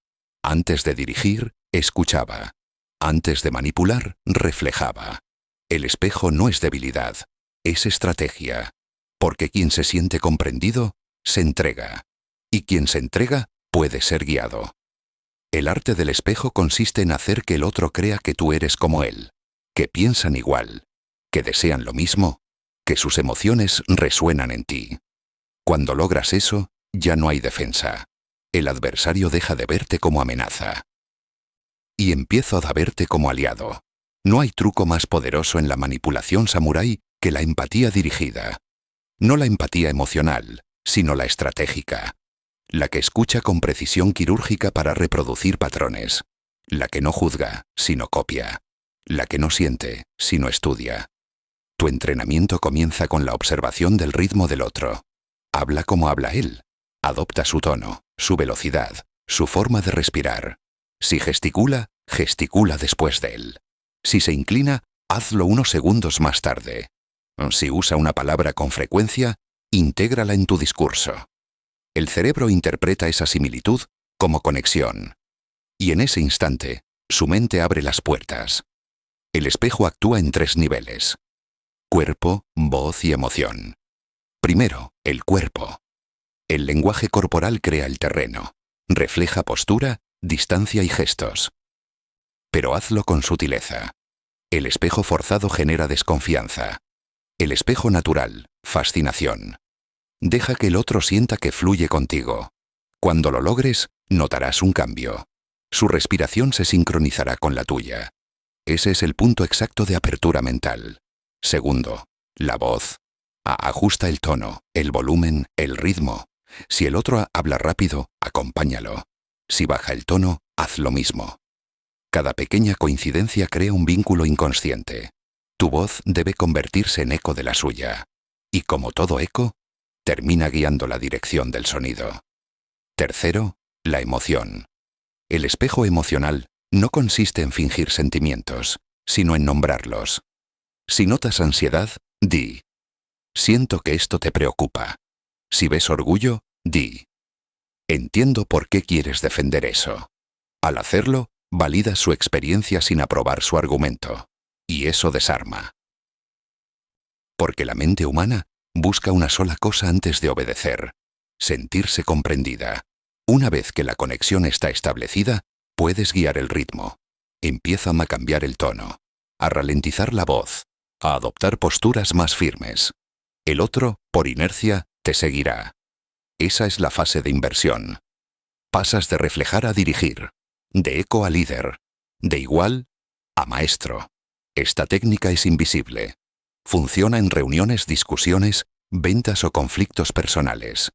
Antes de dirigir, escuchaba. Antes de manipular, reflejaba. El espejo no es debilidad, es estrategia. Porque quien se siente comprendido, se entrega. Y quien se entrega, puede ser guiado. El arte del espejo consiste en hacer que el otro crea que tú eres como él, que piensan igual, que desean lo mismo, que sus emociones resuenan en ti. Cuando logras eso, ya no hay defensa. El adversario deja de verte como amenaza. Y empieza a verte como aliado. No hay truco más poderoso en la manipulación samurái que la empatía dirigida. No la empatía emocional, sino la estratégica. La que escucha con precisión quirúrgica para reproducir patrones. La que no juzga, sino copia. La que no siente, sino estudia. Tu entrenamiento comienza con la observación del ritmo del otro. Habla como habla él. Adopta su tono, su velocidad, su forma de respirar. Si gesticula, gesticula después de él. Si se inclina, hazlo unos segundos más tarde. Si usa una palabra con frecuencia, intégrala en tu discurso. El cerebro interpreta esa similitud como conexión. Y en ese instante, su mente abre las puertas. El espejo actúa en 3 niveles. Cuerpo, voz y emoción. Primero, el cuerpo. El lenguaje corporal crea el terreno. Refleja postura, distancia y gestos. Pero hazlo con sutileza. El espejo forzado genera desconfianza. El espejo natural, fascinación. Deja que el otro sienta que fluye contigo. Cuando lo logres, notarás un cambio. Su respiración se sincronizará con la tuya. Ese es el punto exacto de apertura mental. Segundo, la voz. Ajusta el tono, el volumen, el ritmo. Si el otro habla rápido, acompáñalo. Si baja el tono, haz lo mismo. Cada pequeña coincidencia crea un vínculo inconsciente. Tu voz debe convertirse en eco de la suya. Y como todo eco, termina guiando la dirección del sonido. Tercero, la emoción. El espejo emocional no consiste en fingir sentimientos, sino en nombrarlos. Si notas ansiedad, di. Siento que esto te preocupa. Si ves orgullo, di. Entiendo por qué quieres defender eso. Al hacerlo, validas su experiencia sin aprobar su argumento. Y eso desarma. Porque la mente humana busca una sola cosa antes de obedecer: sentirse comprendida. Una vez que la conexión está establecida, puedes guiar el ritmo. Empieza a cambiar el tono, a ralentizar la voz, a adoptar posturas más firmes. El otro, por inercia, te seguirá. Esa es la fase de inversión. Pasas de reflejar a dirigir, de eco a líder, de igual a maestro. Esta técnica es invisible. Funciona en reuniones, discusiones, ventas o conflictos personales.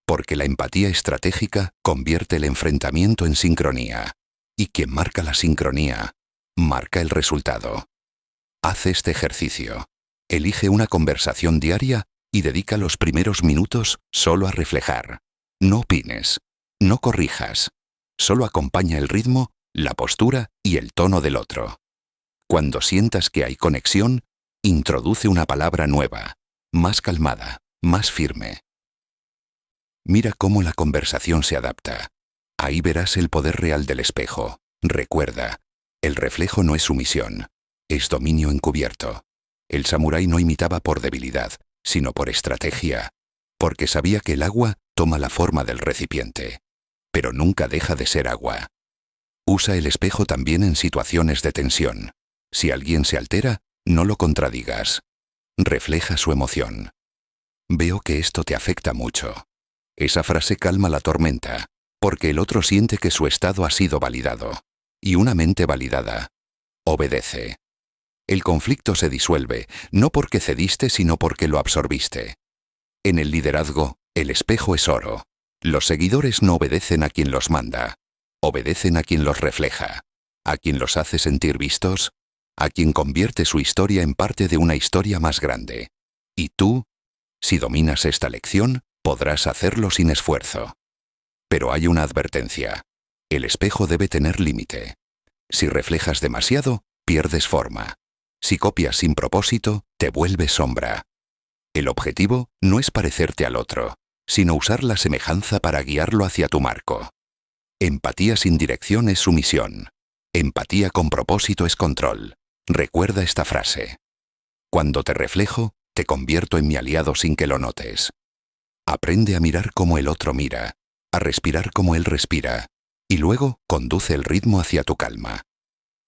Porque la empatía estratégica convierte el enfrentamiento en sincronía. Y quien marca la sincronía, marca el resultado. Haz este ejercicio. Elige una conversación diaria y dedica los primeros minutos solo a reflejar. No opines. No corrijas. Solo acompaña el ritmo, la postura y el tono del otro. Cuando sientas que hay conexión, introduce una palabra nueva, más calmada, más firme. Mira cómo la conversación se adapta. Ahí verás el poder real del espejo. Recuerda, el reflejo no es sumisión, es dominio encubierto. El samurái no imitaba por debilidad, sino por estrategia, porque sabía que el agua toma la forma del recipiente, pero nunca deja de ser agua. Usa el espejo también en situaciones de tensión. Si alguien se altera, no lo contradigas. Refleja su emoción. Veo que esto te afecta mucho. Esa frase calma la tormenta, porque el otro siente que su estado ha sido validado. Y una mente validada obedece. El conflicto se disuelve, no porque cediste, sino porque lo absorbiste. En el liderazgo, el espejo es oro. Los seguidores no obedecen a quien los manda, obedecen a quien los refleja, a quien los hace sentir vistos, a quien convierte su historia en parte de una historia más grande. Y tú, si dominas esta lección, podrás hacerlo sin esfuerzo. Pero hay una advertencia. El espejo debe tener límite. Si reflejas demasiado, pierdes forma. Si copias sin propósito, te vuelves sombra. El objetivo no es parecerte al otro, sino usar la semejanza para guiarlo hacia tu marco. Empatía sin dirección es sumisión. Empatía con propósito es control. Recuerda esta frase. Cuando te reflejo, te convierto en mi aliado sin que lo notes. Aprende a mirar como el otro mira, a respirar como él respira, y luego conduce el ritmo hacia tu calma.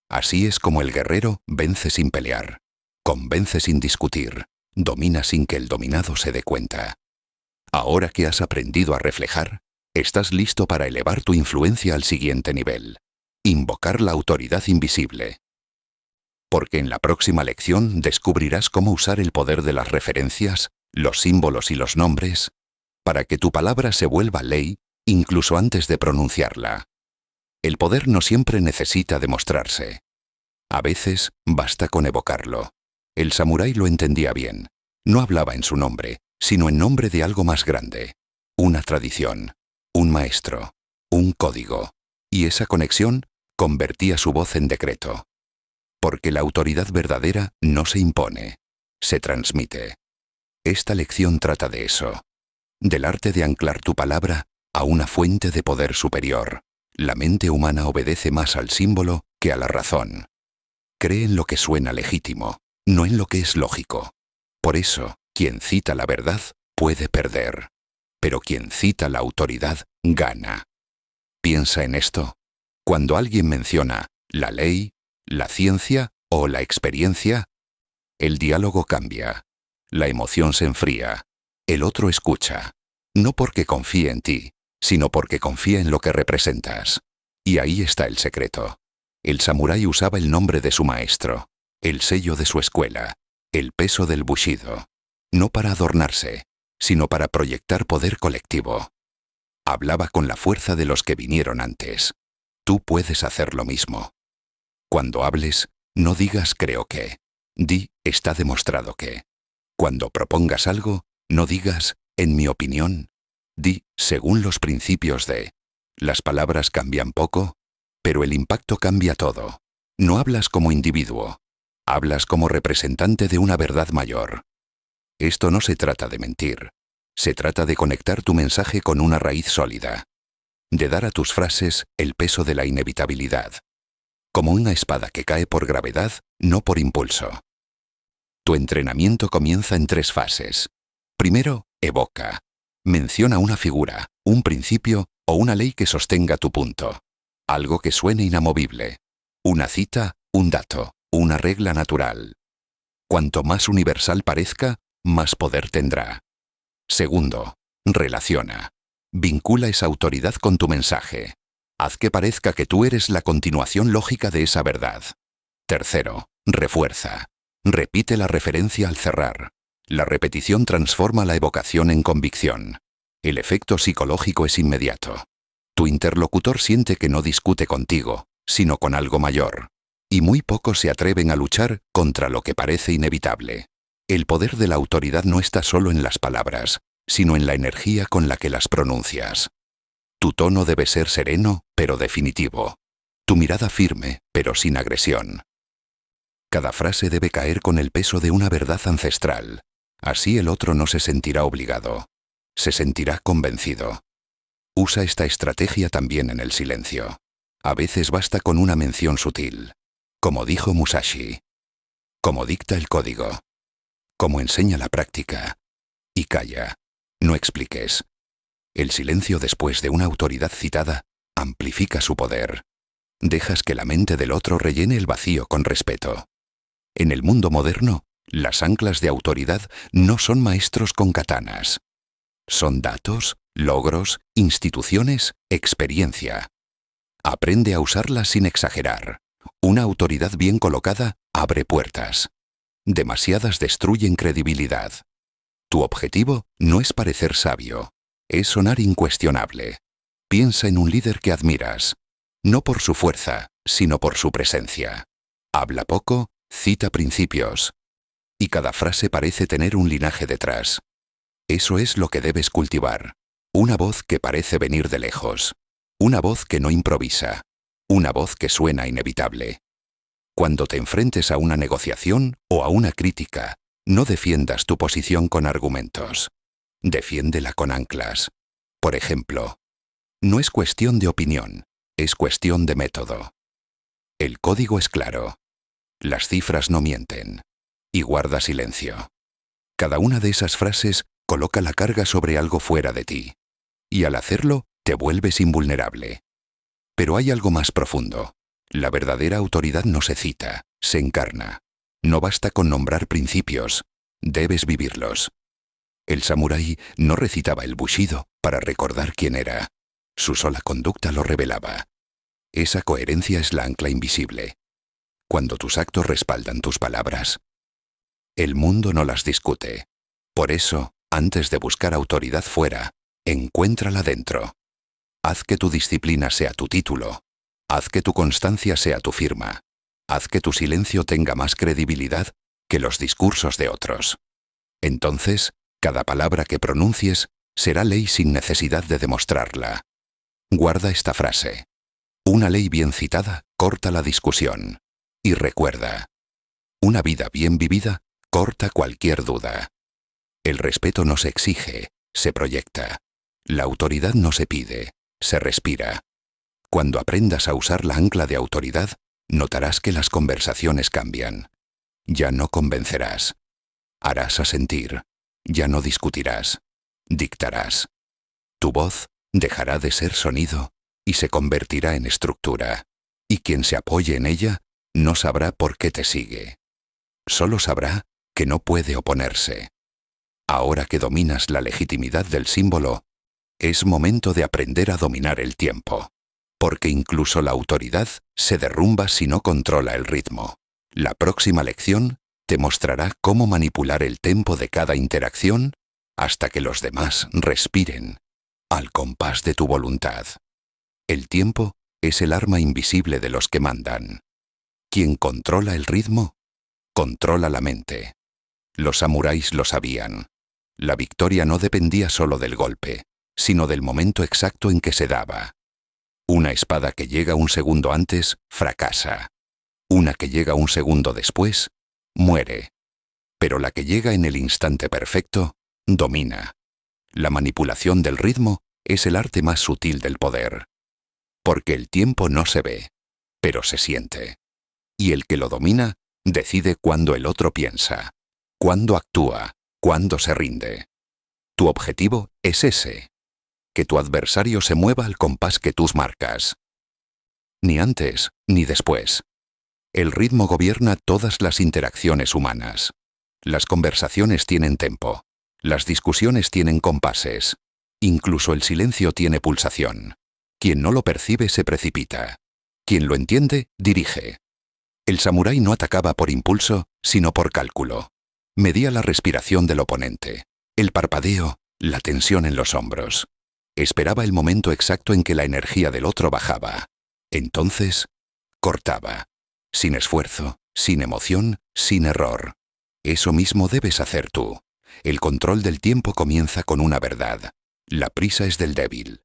Así es como el guerrero vence sin pelear, convence sin discutir, domina sin que el dominado se dé cuenta. Ahora que has aprendido a reflejar, estás listo para elevar tu influencia al siguiente nivel. Invocar la autoridad invisible. Porque en la próxima lección descubrirás cómo usar el poder de las referencias, los símbolos y los nombres, para que tu palabra se vuelva ley, incluso antes de pronunciarla. El poder no siempre necesita demostrarse. A veces basta con evocarlo. El samurái lo entendía bien. No hablaba en su nombre, sino en nombre de algo más grande. Una tradición, un maestro, un código. Y esa conexión convertía su voz en decreto. Porque la autoridad verdadera no se impone, se transmite. Esta lección trata de eso. Del arte de anclar tu palabra a una fuente de poder superior. La mente humana obedece más al símbolo que a la razón. Cree en lo que suena legítimo, no en lo que es lógico. Por eso, quien cita la verdad puede perder, pero quien cita la autoridad gana. Piensa en esto. Cuando alguien menciona la ley, la ciencia o la experiencia, el diálogo cambia, la emoción se enfría, el otro escucha, no porque confíe en ti, sino porque confía en lo que representas. Y ahí está el secreto. El samurái usaba el nombre de su maestro, el sello de su escuela, el peso del bushido, no para adornarse, sino para proyectar poder colectivo. Hablaba con la fuerza de los que vinieron antes. Tú puedes hacer lo mismo. Cuando hables, no digas creo que. Di está demostrado que. Cuando propongas algo, no digas en mi opinión. Di según los principios de. Las palabras cambian poco, pero el impacto cambia todo. No hablas como individuo, hablas como representante de una verdad mayor. Esto no se trata de mentir, se trata de conectar tu mensaje con una raíz sólida, de dar a tus frases el peso de la inevitabilidad, como una espada que cae por gravedad, no por impulso. Tu entrenamiento comienza en 3 fases. Primero, evoca. Menciona una figura, un principio o una ley que sostenga tu punto. Algo que suene inamovible. Una cita, un dato, una regla natural. Cuanto más universal parezca, más poder tendrá. Segundo, relaciona. Vincula esa autoridad con tu mensaje. Haz que parezca que tú eres la continuación lógica de esa verdad. Tercero, refuerza. Repite la referencia al cerrar. La repetición transforma la evocación en convicción. El efecto psicológico es inmediato. Tu interlocutor siente que no discute contigo, sino con algo mayor. Y muy pocos se atreven a luchar contra lo que parece inevitable. El poder de la autoridad no está solo en las palabras, sino en la energía con la que las pronuncias. Tu tono debe ser sereno, pero definitivo. Tu mirada firme, pero sin agresión. Cada frase debe caer con el peso de una verdad ancestral. Así el otro no se sentirá obligado. Se sentirá convencido. Usa esta estrategia también en el silencio. A veces basta con una mención sutil. Como dijo Musashi. Como dicta el código. Como enseña la práctica. Y calla. No expliques. El silencio después de una autoridad citada amplifica su poder. Dejas que la mente del otro rellene el vacío con respeto. En el mundo moderno, las anclas de autoridad no son maestros con katanas. Son datos, logros, instituciones, experiencia. Aprende a usarlas sin exagerar. Una autoridad bien colocada abre puertas. Demasiadas destruyen credibilidad. Tu objetivo no es parecer sabio, es sonar incuestionable. Piensa en un líder que admiras, no por su fuerza, sino por su presencia. Habla poco, cita principios. Y cada frase parece tener un linaje detrás. Eso es lo que debes cultivar. Una voz que parece venir de lejos. Una voz que no improvisa. Una voz que suena inevitable. Cuando te enfrentes a una negociación o a una crítica, no defiendas tu posición con argumentos. Defiéndela con anclas. Por ejemplo, no es cuestión de opinión, es cuestión de método. El código es claro. Las cifras no mienten. Y guarda silencio. Cada una de esas frases coloca la carga sobre algo fuera de ti. Y al hacerlo, te vuelves invulnerable. Pero hay algo más profundo. La verdadera autoridad no se cita, se encarna. No basta con nombrar principios, debes vivirlos. El samurái no recitaba el bushido para recordar quién era. Su sola conducta lo revelaba. Esa coherencia es la ancla invisible. Cuando tus actos respaldan tus palabras, el mundo no las discute. Por eso, antes de buscar autoridad fuera, encuéntrala dentro. Haz que tu disciplina sea tu título. Haz que tu constancia sea tu firma. Haz que tu silencio tenga más credibilidad que los discursos de otros. Entonces, cada palabra que pronuncies será ley sin necesidad de demostrarla. Guarda esta frase. Una ley bien citada corta la discusión. Y recuerda, una vida bien vivida corta cualquier duda. El respeto no se exige, se proyecta. La autoridad no se pide, se respira. Cuando aprendas a usar la ancla de autoridad, notarás que las conversaciones cambian. Ya no convencerás. Harás asentir. Ya no discutirás. Dictarás. Tu voz dejará de ser sonido y se convertirá en estructura. Y quien se apoye en ella no sabrá por qué te sigue. Solo sabrá que no puede oponerse. Ahora que dominas la legitimidad del símbolo, es momento de aprender a dominar el tiempo. Porque incluso la autoridad se derrumba si no controla el ritmo. La próxima lección te mostrará cómo manipular el tempo de cada interacción hasta que los demás respiren, al compás de tu voluntad. El tiempo es el arma invisible de los que mandan. Quien controla el ritmo, controla la mente. Los samuráis lo sabían. La victoria no dependía solo del golpe, sino del momento exacto en que se daba. Una espada que llega un segundo antes, fracasa. Una que llega un segundo después, muere. Pero la que llega en el instante perfecto, domina. La manipulación del ritmo es el arte más sutil del poder. Porque el tiempo no se ve, pero se siente. Y el que lo domina, decide cuándo el otro piensa, cuándo actúa, cuándo se rinde. Tu objetivo es ese. Que tu adversario se mueva al compás que tú marcas. Ni antes, ni después. El ritmo gobierna todas las interacciones humanas. Las conversaciones tienen tempo. Las discusiones tienen compases. Incluso el silencio tiene pulsación. Quien no lo percibe se precipita. Quien lo entiende, dirige. El samurái no atacaba por impulso, sino por cálculo. Medía la respiración del oponente, el parpadeo, la tensión en los hombros. Esperaba el momento exacto en que la energía del otro bajaba. Entonces, cortaba. Sin esfuerzo, sin emoción, sin error. Eso mismo debes hacer tú. El control del tiempo comienza con una verdad. La prisa es del débil.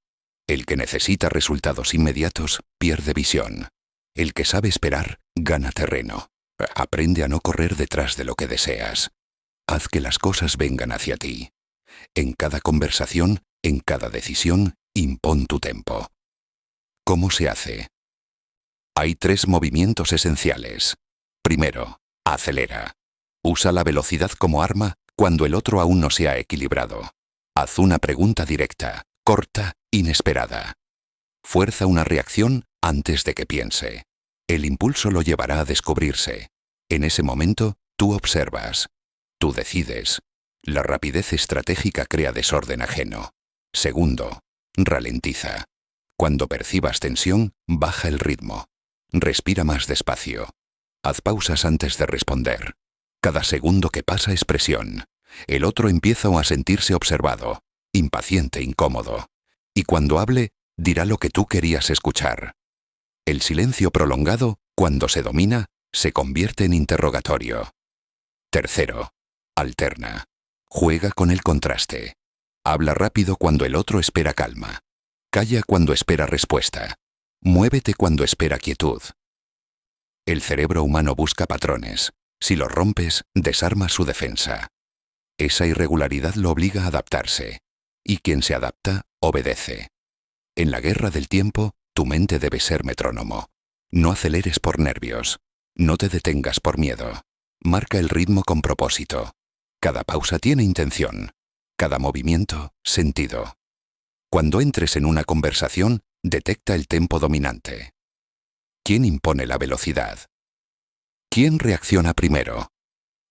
El que necesita resultados inmediatos pierde visión. El que sabe esperar gana terreno. Aprende a no correr detrás de lo que deseas. Haz que las cosas vengan hacia ti. En cada conversación, en cada decisión, impón tu tempo. ¿Cómo se hace? Hay 3 movimientos esenciales. Primero, acelera. Usa la velocidad como arma cuando el otro aún no se ha equilibrado. Haz una pregunta directa, corta, inesperada. Fuerza una reacción antes de que piense. El impulso lo llevará a descubrirse. En ese momento, tú observas. Tú decides. La rapidez estratégica crea desorden ajeno. Segundo, ralentiza. Cuando percibas tensión, baja el ritmo. Respira más despacio. Haz pausas antes de responder. Cada segundo que pasa es presión. El otro empieza a sentirse observado, impaciente, incómodo. Y cuando hable, dirá lo que tú querías escuchar. El silencio prolongado, cuando se domina, se convierte en interrogatorio. Tercero, alterna. Juega con el contraste. Habla rápido cuando el otro espera calma. Calla cuando espera respuesta. Muévete cuando espera quietud. El cerebro humano busca patrones. Si los rompes, desarmas su defensa. Esa irregularidad lo obliga a adaptarse. Y quien se adapta, obedece. En la guerra del tiempo, tu mente debe ser metrónomo. No aceleres por nervios. No te detengas por miedo. Marca el ritmo con propósito. Cada pausa tiene intención. Cada movimiento, sentido. Cuando entres en una conversación, detecta el tempo dominante. ¿Quién impone la velocidad? ¿Quién reacciona primero?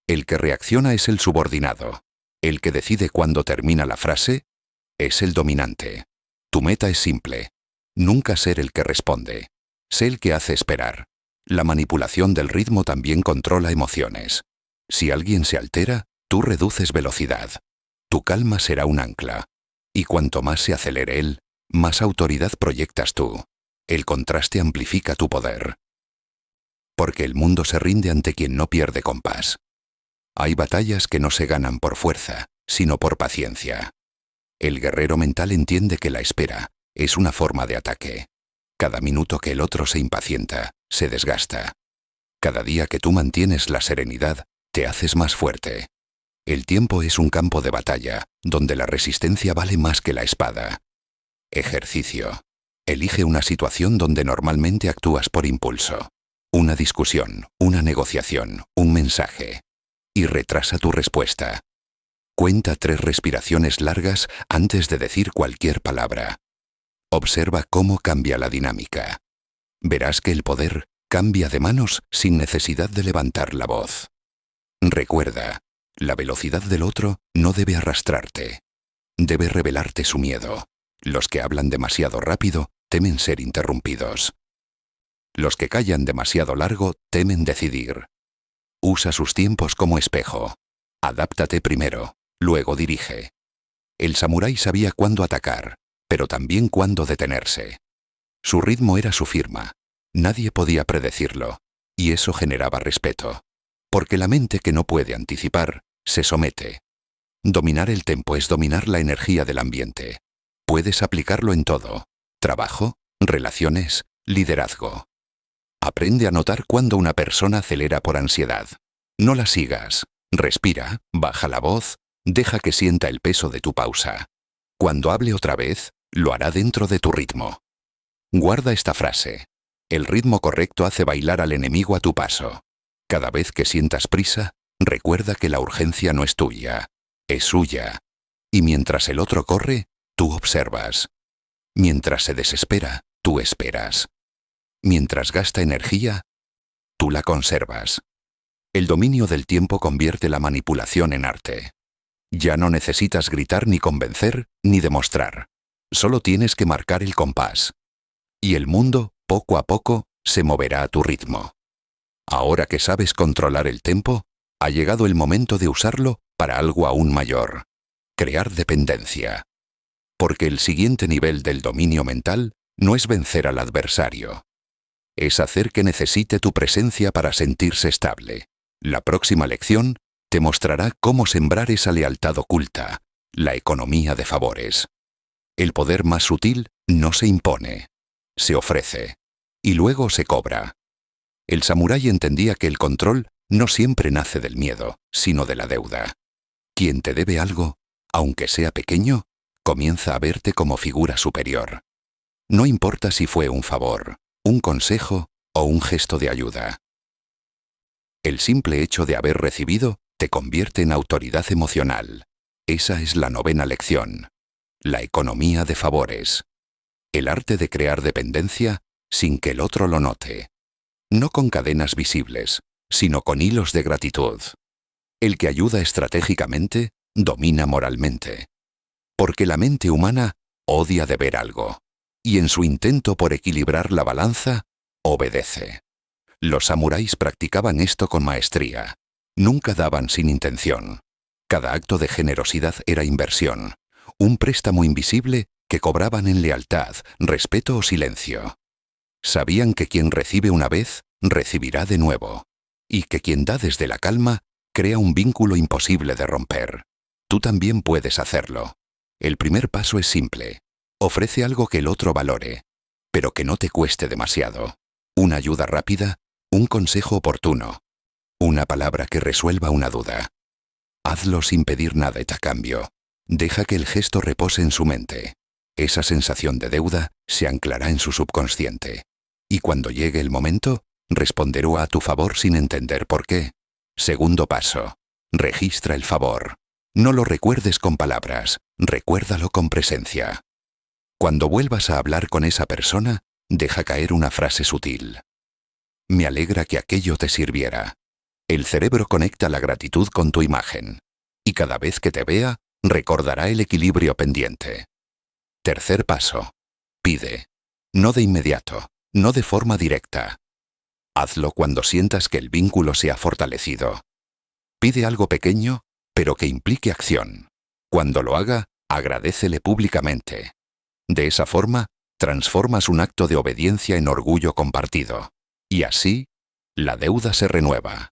El que reacciona es el subordinado. El que decide cuándo termina la frase es el dominante. Tu meta es simple. Nunca ser el que responde. Sé el que hace esperar. La manipulación del ritmo también controla emociones. Si alguien se altera, tú reduces velocidad. Tu calma será un ancla. Y cuanto más se acelere él, más autoridad proyectas tú. El contraste amplifica tu poder. Porque el mundo se rinde ante quien no pierde compás. Hay batallas que no se ganan por fuerza, sino por paciencia. El guerrero mental entiende que la espera es una forma de ataque. Cada minuto que el otro se impacienta, se desgasta. Cada día que tú mantienes la serenidad, te haces más fuerte. El tiempo es un campo de batalla, donde la resistencia vale más que la espada. Ejercicio. Elige una situación donde normalmente actúas por impulso. Una discusión, una negociación, un mensaje. Y retrasa tu respuesta. Cuenta 3 respiraciones largas antes de decir cualquier palabra. Observa cómo cambia la dinámica. Verás que el poder cambia de manos sin necesidad de levantar la voz. Recuerda, la velocidad del otro no debe arrastrarte. Debe revelarte su miedo. Los que hablan demasiado rápido temen ser interrumpidos. Los que callan demasiado largo temen decidir. Usa sus tiempos como espejo. Adáptate primero, luego dirige. El samurái sabía cuándo atacar, pero también cuándo detenerse. Su ritmo era su firma. Nadie podía predecirlo, y eso generaba respeto. Porque la mente que no puede anticipar, se somete. Dominar el tempo es dominar la energía del ambiente. Puedes aplicarlo en todo: trabajo, relaciones, liderazgo. Aprende a notar cuando una persona acelera por ansiedad. No la sigas. Respira, baja la voz, deja que sienta el peso de tu pausa. Cuando hable otra vez, lo hará dentro de tu ritmo. Guarda esta frase. El ritmo correcto hace bailar al enemigo a tu paso. Cada vez que sientas prisa, recuerda que la urgencia no es tuya, es suya. Y mientras el otro corre, tú observas. Mientras se desespera, tú esperas. Mientras gasta energía, tú la conservas. El dominio del tiempo convierte la manipulación en arte. Ya no necesitas gritar ni convencer, ni demostrar. Solo tienes que marcar el compás. Y el mundo, poco a poco, se moverá a tu ritmo. Ahora que sabes controlar el tempo, ha llegado el momento de usarlo para algo aún mayor. crear dependencia. Porque el siguiente nivel del dominio mental no es vencer al adversario. Es hacer que necesite tu presencia para sentirse estable. La próxima lección te mostrará cómo sembrar esa lealtad oculta, la economía de favores. El poder más sutil no se impone, se ofrece, y luego se cobra. El samurái entendía que el control no siempre nace del miedo, sino de la deuda. Quien te debe algo, aunque sea pequeño, comienza a verte como figura superior. No importa si fue un favor, un consejo o un gesto de ayuda. El simple hecho de haber recibido te convierte en autoridad emocional. Esa es la 9ª lección. La economía de favores. El arte de crear dependencia sin que el otro lo note. No con cadenas visibles, sino con hilos de gratitud. El que ayuda estratégicamente, domina moralmente. Porque la mente humana odia deber algo, y en su intento por equilibrar la balanza, obedece. Los samuráis practicaban esto con maestría. Nunca daban sin intención. Cada acto de generosidad era inversión, un préstamo invisible que cobraban en lealtad, respeto o silencio. Sabían que quien recibe una vez, recibirá de nuevo, y que quien da desde la calma, crea un vínculo imposible de romper. Tú también puedes hacerlo. El primer paso es simple. Ofrece algo que el otro valore, pero que no te cueste demasiado. Una ayuda rápida, un consejo oportuno, una palabra que resuelva una duda. Hazlo sin pedir nada a cambio. Deja que el gesto repose en su mente. Esa sensación de deuda se anclará en su subconsciente. Y cuando llegue el momento, responderá a tu favor sin entender por qué. Segundo paso. Registra el favor. No lo recuerdes con palabras, recuérdalo con presencia. Cuando vuelvas a hablar con esa persona, deja caer una frase sutil. Me alegra que aquello te sirviera. El cerebro conecta la gratitud con tu imagen. Y cada vez que te vea, recordará el equilibrio pendiente. Tercer paso. Pide. No de inmediato, no de forma directa. Hazlo cuando sientas que el vínculo se ha fortalecido. Pide algo pequeño, pero que implique acción. Cuando lo haga, agradécele públicamente. De esa forma, transformas un acto de obediencia en orgullo compartido. Y así, la deuda se renueva.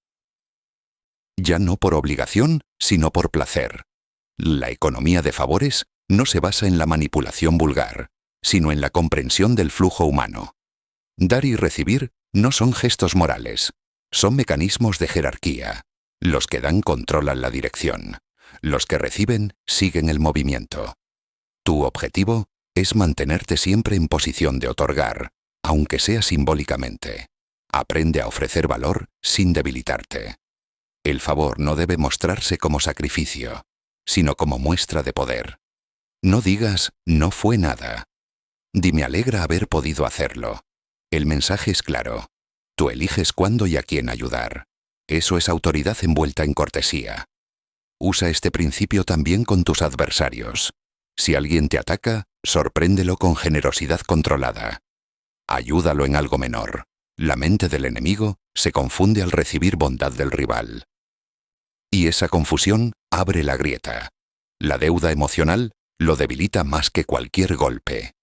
Ya no por obligación, sino por placer. La economía de favores no se basa en la manipulación vulgar, sino en la comprensión del flujo humano. Dar y recibir no son gestos morales, son mecanismos de jerarquía. Los que dan controlan la dirección. Los que reciben siguen el movimiento. Tu objetivo es mantenerte siempre en posición de otorgar, aunque sea simbólicamente. Aprende a ofrecer valor sin debilitarte. El favor no debe mostrarse como sacrificio, sino como muestra de poder. No digas, no fue nada. Di, me alegra haber podido hacerlo. El mensaje es claro. Tú eliges cuándo y a quién ayudar. Eso es autoridad envuelta en cortesía. Usa este principio también con tus adversarios. Si alguien te ataca, sorpréndelo con generosidad controlada. Ayúdalo en algo menor. La mente del enemigo se confunde al recibir bondad del rival. Y esa confusión abre la grieta. La deuda emocional lo debilita más que cualquier golpe.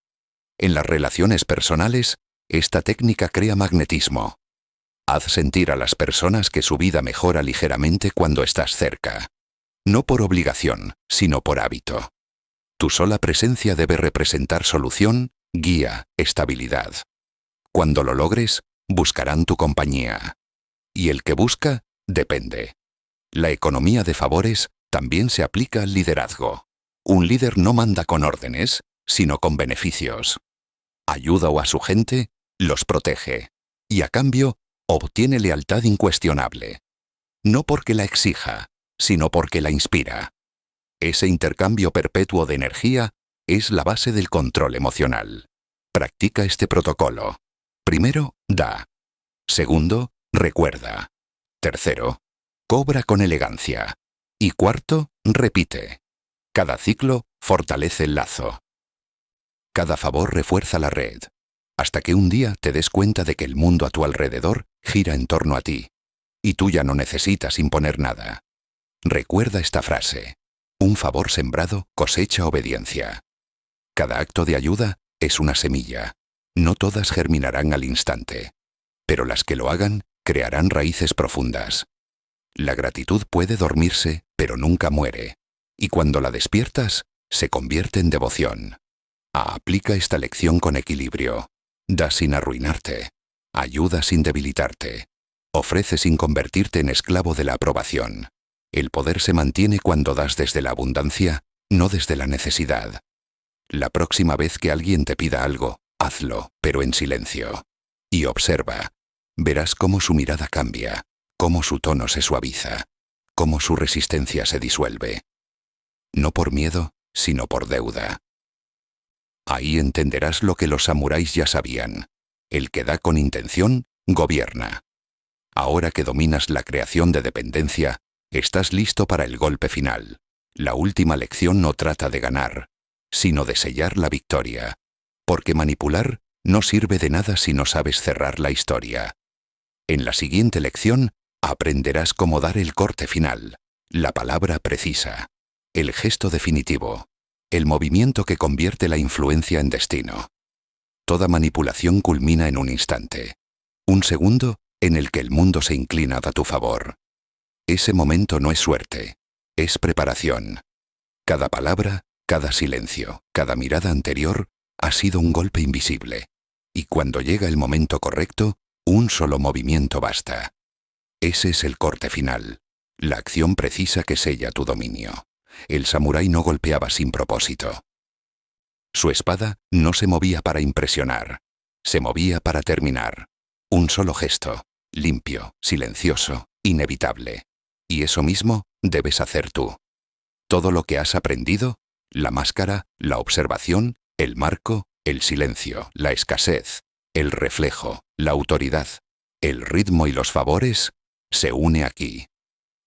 En las relaciones personales, esta técnica crea magnetismo. Haz sentir a las personas que su vida mejora ligeramente cuando estás cerca. No por obligación, sino por hábito. Tu sola presencia debe representar solución, guía, estabilidad. Cuando lo logres, buscarán tu compañía. Y el que busca, depende. La economía de favores también se aplica al liderazgo. Un líder no manda con órdenes, sino con beneficios. Ayuda a su gente, los protege. Y a cambio, obtiene lealtad incuestionable. No porque la exija, sino porque la inspira. Ese intercambio perpetuo de energía es la base del control emocional. Practica este protocolo. Primero, da. Segundo, recuerda. Tercero, cobra con elegancia. Y cuarto, repite. Cada ciclo fortalece el lazo. Cada favor refuerza la red, hasta que un día te des cuenta de que el mundo a tu alrededor gira en torno a ti, y tú ya no necesitas imponer nada. Recuerda esta frase. Un favor sembrado cosecha obediencia. Cada acto de ayuda es una semilla. No todas germinarán al instante, pero las que lo hagan crearán raíces profundas. La gratitud puede dormirse, pero nunca muere. Y cuando la despiertas, se convierte en devoción. Aplica esta lección con equilibrio. Da sin arruinarte. Ayuda sin debilitarte. Ofrece sin convertirte en esclavo de la aprobación. El poder se mantiene cuando das desde la abundancia, no desde la necesidad. La próxima vez que alguien te pida algo, hazlo, pero en silencio. Y observa. Verás cómo su mirada cambia, cómo su tono se suaviza, cómo su resistencia se disuelve. No por miedo, sino por deuda. Ahí entenderás lo que los samuráis ya sabían. El que da con intención, gobierna. Ahora que dominas la creación de dependencia, estás listo para el golpe final. La última lección no trata de ganar, sino de sellar la victoria. Porque manipular no sirve de nada si no sabes cerrar la historia. En la siguiente lección, aprenderás cómo dar el corte final, la palabra precisa, el gesto definitivo, el movimiento que convierte la influencia en destino. Toda manipulación culmina en un instante. Un segundo en el que el mundo se inclina a tu favor. Ese momento no es suerte, es preparación. Cada palabra, cada silencio, cada mirada anterior ha sido un golpe invisible. Y cuando llega el momento correcto, un solo movimiento basta. Ese es el corte final, la acción precisa que sella tu dominio. El samurái no golpeaba sin propósito. Su espada no se movía para impresionar, se movía para terminar. Un solo gesto, limpio, silencioso, inevitable. Y eso mismo debes hacer tú. Todo lo que has aprendido, la máscara, la observación, el marco, el silencio, la escasez, el reflejo, la autoridad, el ritmo y los favores, se une aquí.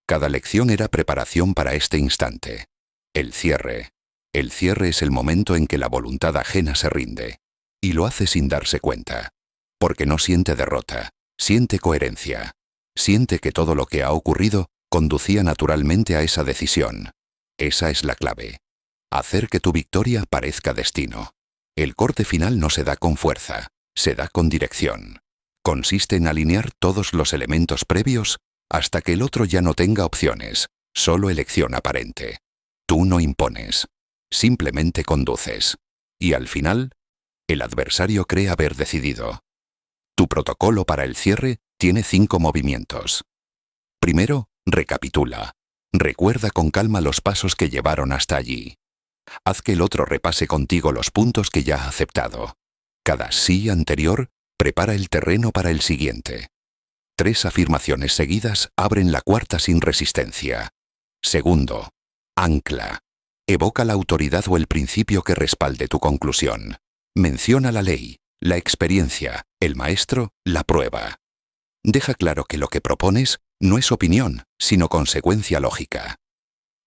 Cada lección era preparación para este instante. El cierre. El cierre es el momento en que la voluntad ajena se rinde. Y lo hace sin darse cuenta. Porque no siente derrota, siente coherencia. Siente que todo lo que ha ocurrido conducía naturalmente a esa decisión. Esa es la clave. Hacer que tu victoria parezca destino. El corte final no se da con fuerza, se da con dirección. Consiste en alinear todos los elementos previos hasta que el otro ya no tenga opciones, solo elección aparente. Tú no impones, simplemente conduces. Y al final, el adversario cree haber decidido. Tu protocolo para el cierre tiene 5 movimientos. Primero, recapitula. Recuerda con calma los pasos que llevaron hasta allí. Haz que el otro repase contigo los puntos que ya ha aceptado. Cada sí anterior prepara el terreno para el siguiente. 3 afirmaciones seguidas abren la cuarta sin resistencia. Segundo, ancla. Evoca la autoridad o el principio que respalde tu conclusión. Menciona la ley, la experiencia, el maestro, la prueba. Deja claro que lo que propones no es opinión, sino consecuencia lógica.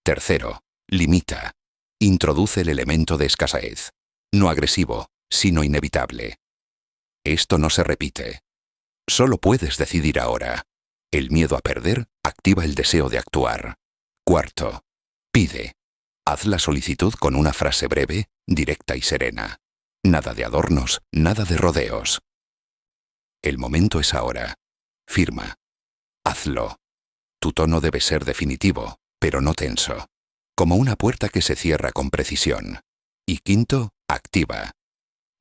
Tercero, limita. Introduce el elemento de escasez. No agresivo, sino inevitable. Esto no se repite. Solo puedes decidir ahora. El miedo a perder activa el deseo de actuar. Cuarto, pide. Haz la solicitud con una frase breve, directa y serena. Nada de adornos, nada de rodeos. El momento es ahora. Firma. Hazlo. Tu tono debe ser definitivo, pero no tenso. Como una puerta que se cierra con precisión. Y quinto, activa.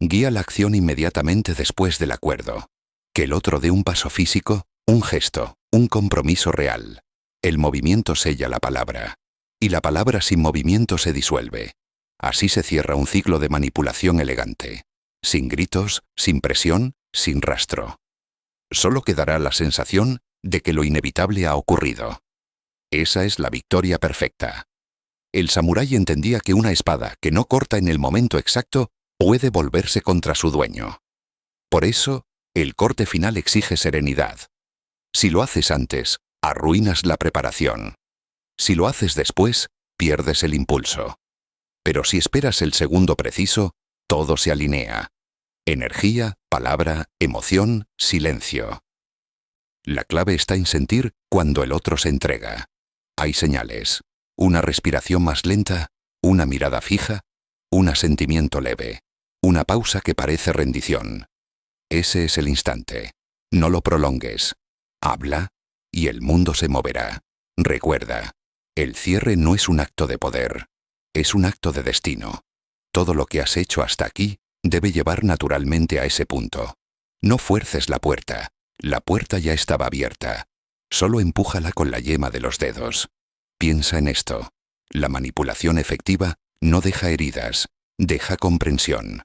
Guía la acción inmediatamente después del acuerdo. Que el otro dé un paso físico, un gesto, un compromiso real. El movimiento sella la palabra. Y la palabra sin movimiento se disuelve. Así se cierra un ciclo de manipulación elegante. Sin gritos, sin presión, sin rastro. Solo quedará la sensación de que lo inevitable ha ocurrido. Esa es la victoria perfecta. El samurái entendía que una espada que no corta en el momento exacto puede volverse contra su dueño. Por eso, el corte final exige serenidad. Si lo haces antes, arruinas la preparación. Si lo haces después, pierdes el impulso. Pero si esperas el segundo preciso, todo se alinea. Energía, palabra, emoción, silencio. La clave está en sentir cuando el otro se entrega. Hay señales. Una respiración más lenta, una mirada fija, un asentimiento leve, una pausa que parece rendición. Ese es el instante. No lo prolongues. Habla y el mundo se moverá. Recuerda, el cierre no es un acto de poder, es un acto de destino. Todo lo que has hecho hasta aquí debe llevar naturalmente a ese punto. No fuerces la puerta ya estaba abierta. Solo empújala con la yema de los dedos. Piensa en esto. La manipulación efectiva no deja heridas, deja comprensión.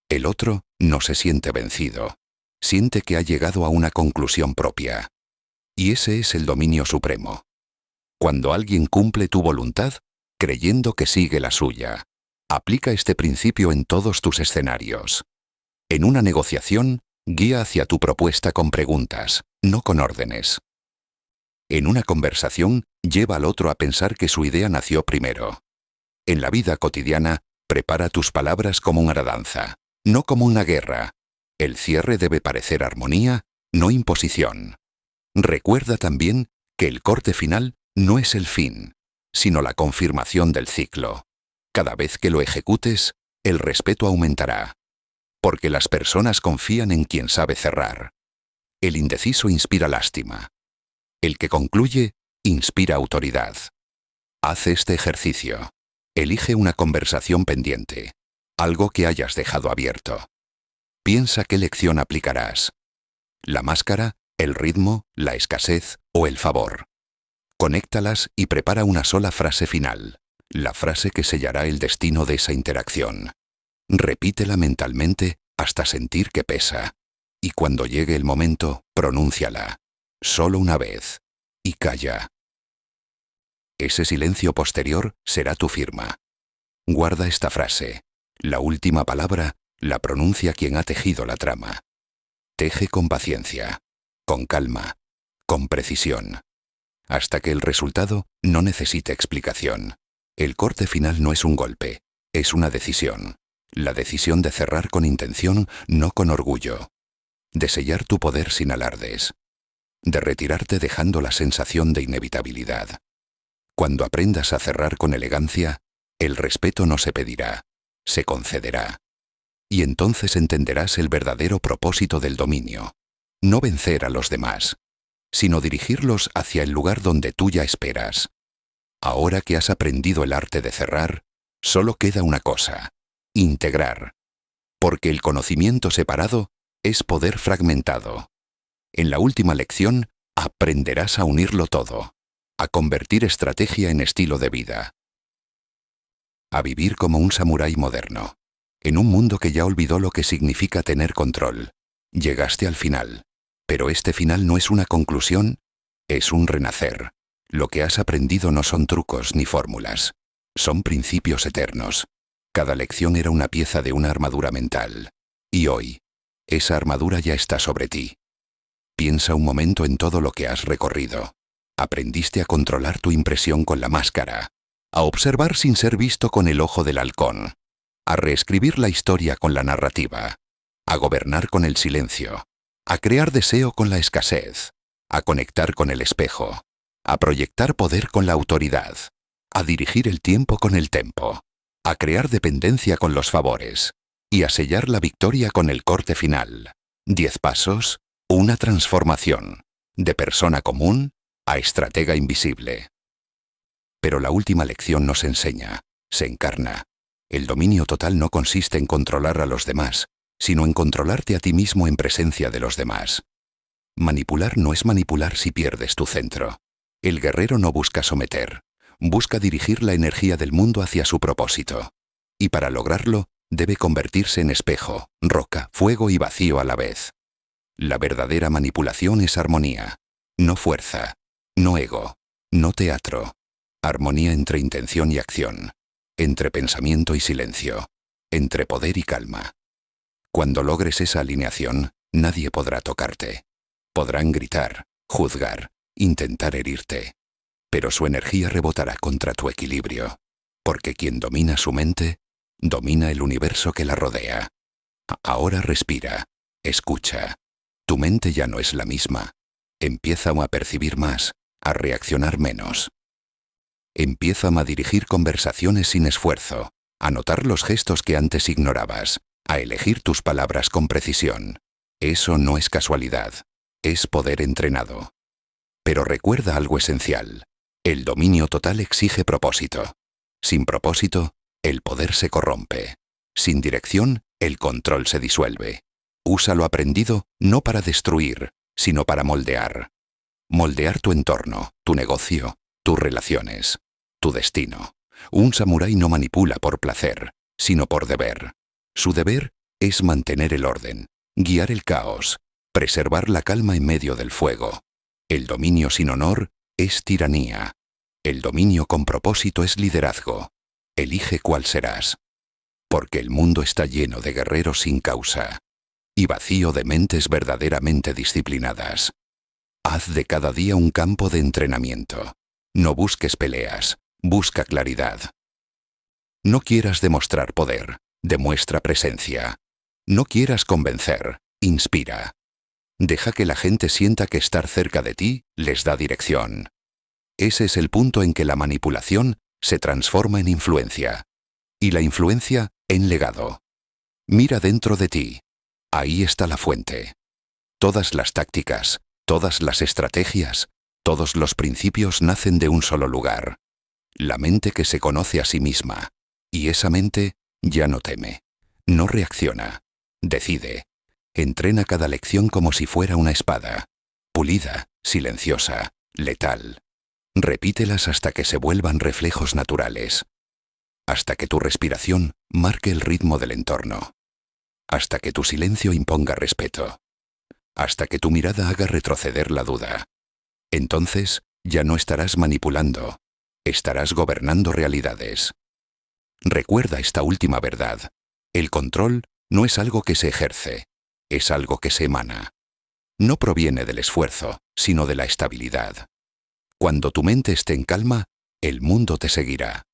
El otro no se siente vencido. Siente que ha llegado a una conclusión propia. Y ese es el dominio supremo. Cuando alguien cumple tu voluntad, creyendo que sigue la suya. Aplica este principio en todos tus escenarios. En una negociación, guía hacia tu propuesta con preguntas, no con órdenes. En una conversación, lleva al otro a pensar que su idea nació primero. En la vida cotidiana, prepara tus palabras como una danza, no como una guerra. El cierre debe parecer armonía, no imposición. Recuerda también que el corte final no es el fin, sino la confirmación del ciclo. Cada vez que lo ejecutes, el respeto aumentará. Porque las personas confían en quien sabe cerrar. El indeciso inspira lástima. El que concluye, inspira autoridad. Haz este ejercicio. Elige una conversación pendiente, algo que hayas dejado abierto. Piensa qué lección aplicarás. La máscara, el ritmo, la escasez o el favor. Conéctalas y prepara una sola frase final, la frase que sellará el destino de esa interacción. Repítela mentalmente hasta sentir que pesa. Y cuando llegue el momento, pronúnciala. Solo una vez. Y calla. Ese silencio posterior será tu firma. Guarda esta frase. La última palabra la pronuncia quien ha tejido la trama. Teje con paciencia, con calma, con precisión. Hasta que el resultado no necesite explicación. El corte final no es un golpe, es una decisión. La decisión de cerrar con intención, no con orgullo. De sellar tu poder sin alardes. De retirarte dejando la sensación de inevitabilidad. Cuando aprendas a cerrar con elegancia, el respeto no se pedirá, se concederá. Y entonces entenderás el verdadero propósito del dominio. No vencer a los demás, sino dirigirlos hacia el lugar donde tú ya esperas. Ahora que has aprendido el arte de cerrar, solo queda una cosa: integrar. Porque el conocimiento separado es poder fragmentado. En la última lección, aprenderás a unirlo todo, a convertir estrategia en estilo de vida. A vivir como un samurái moderno. En un mundo que ya olvidó lo que significa tener control. Llegaste al final. Pero este final no es una conclusión, es un renacer. Lo que has aprendido no son trucos ni fórmulas. Son principios eternos. Cada lección era una pieza de una armadura mental. Y hoy, esa armadura ya está sobre ti. Piensa un momento en todo lo que has recorrido. Aprendiste a controlar tu impresión con la máscara, a observar sin ser visto con el ojo del halcón, a reescribir la historia con la narrativa, a gobernar con el silencio, a crear deseo con la escasez, a conectar con el espejo, a proyectar poder con la autoridad, a dirigir el tiempo con el tempo, a crear dependencia con los favores y a sellar la victoria con el corte final. 10 pasos, una transformación, de persona común a estratega invisible. Pero la última lección nos enseña, se encarna. El dominio total no consiste en controlar a los demás, sino en controlarte a ti mismo en presencia de los demás. Manipular no es manipular si pierdes tu centro. El guerrero no busca someter, busca dirigir la energía del mundo hacia su propósito. Y para lograrlo, debe convertirse en espejo, roca, fuego y vacío a la vez. La verdadera manipulación es armonía, no fuerza, no ego, no teatro. Armonía entre intención y acción, entre pensamiento y silencio, entre poder y calma. Cuando logres esa alineación, nadie podrá tocarte. Podrán gritar, juzgar, intentar herirte, pero su energía rebotará contra tu equilibrio, porque quien domina su mente, domina el universo que la rodea. Ahora respira, escucha. Tu mente ya no es la misma. Empieza a percibir más, a reaccionar menos. Empieza a dirigir conversaciones sin esfuerzo, a notar los gestos que antes ignorabas, a elegir tus palabras con precisión. Eso no es casualidad, es poder entrenado. Pero recuerda algo esencial. El dominio total exige propósito. Sin propósito, el poder se corrompe. Sin dirección, el control se disuelve. Usa lo aprendido no para destruir, sino para moldear. Moldear tu entorno, tu negocio, tus relaciones, tu destino. Un samurái no manipula por placer, sino por deber. Su deber es mantener el orden, guiar el caos, preservar la calma en medio del fuego. El dominio sin honor es tiranía. El dominio con propósito es liderazgo. Elige cuál serás. Porque el mundo está lleno de guerreros sin causa y vacío de mentes verdaderamente disciplinadas. Haz de cada día un campo de entrenamiento. No busques peleas, busca claridad. No quieras demostrar poder, demuestra presencia. No quieras convencer, inspira. Deja que la gente sienta que estar cerca de ti les da dirección. Ese es el punto en que la manipulación se transforma en influencia. Y la influencia en legado. Mira dentro de ti. Ahí está la fuente. Todas las tácticas, todas las estrategias, todos los principios nacen de un solo lugar. La mente que se conoce a sí misma. Y esa mente ya no teme, no reacciona, decide. Entrena cada lección como si fuera una espada. Pulida, silenciosa, letal. Repítelas hasta que se vuelvan reflejos naturales. Hasta que tu respiración marque el ritmo del entorno. Hasta que tu silencio imponga respeto. Hasta que tu mirada haga retroceder la duda. Entonces, ya no estarás manipulando. Estarás gobernando realidades. Recuerda esta última verdad. El control no es algo que se ejerce, es algo que se emana. No proviene del esfuerzo, sino de la estabilidad. Cuando tu mente esté en calma, el mundo te seguirá.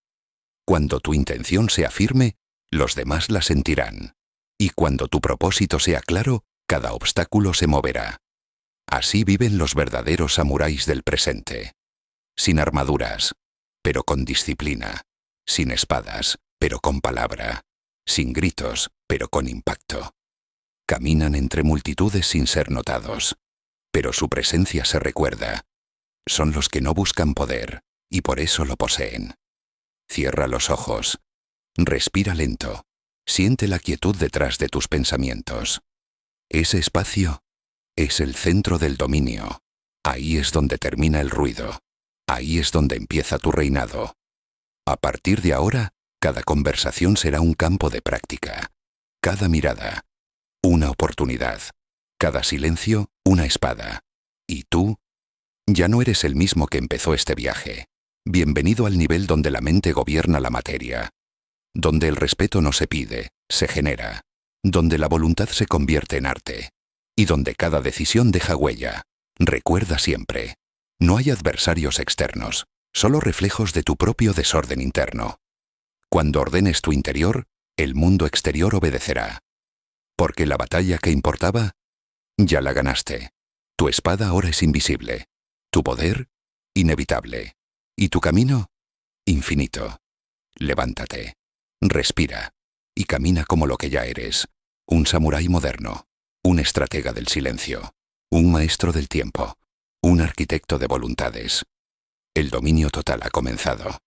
Cuando tu intención sea firme, los demás la sentirán. Y cuando tu propósito sea claro, cada obstáculo se moverá. Así viven los verdaderos samuráis del presente. Sin armaduras, pero con disciplina. Sin espadas, pero con palabra. Sin gritos, pero con impacto. Caminan entre multitudes sin ser notados. Pero su presencia se recuerda. Son los que no buscan poder, y por eso lo poseen. Cierra los ojos. Respira lento. Siente la quietud detrás de tus pensamientos. Ese espacio es el centro del dominio. Ahí es donde termina el ruido. Ahí es donde empieza tu reinado. A partir de ahora, cada conversación será un campo de práctica. Cada mirada, una oportunidad. Cada silencio, una espada. Y tú, ya no eres el mismo que empezó este viaje. Bienvenido al nivel donde la mente gobierna la materia. Donde el respeto no se pide, se genera. Donde la voluntad se convierte en arte. Y donde cada decisión deja huella. Recuerda siempre. No hay adversarios externos, solo reflejos de tu propio desorden interno. Cuando ordenes tu interior, el mundo exterior obedecerá. Porque la batalla que importaba, ya la ganaste. Tu espada ahora es invisible. Tu poder, inevitable. Y tu camino, infinito. Levántate, respira, y camina como lo que ya eres. Un samurái moderno, un estratega del silencio, un maestro del tiempo, un arquitecto de voluntades. El dominio total ha comenzado.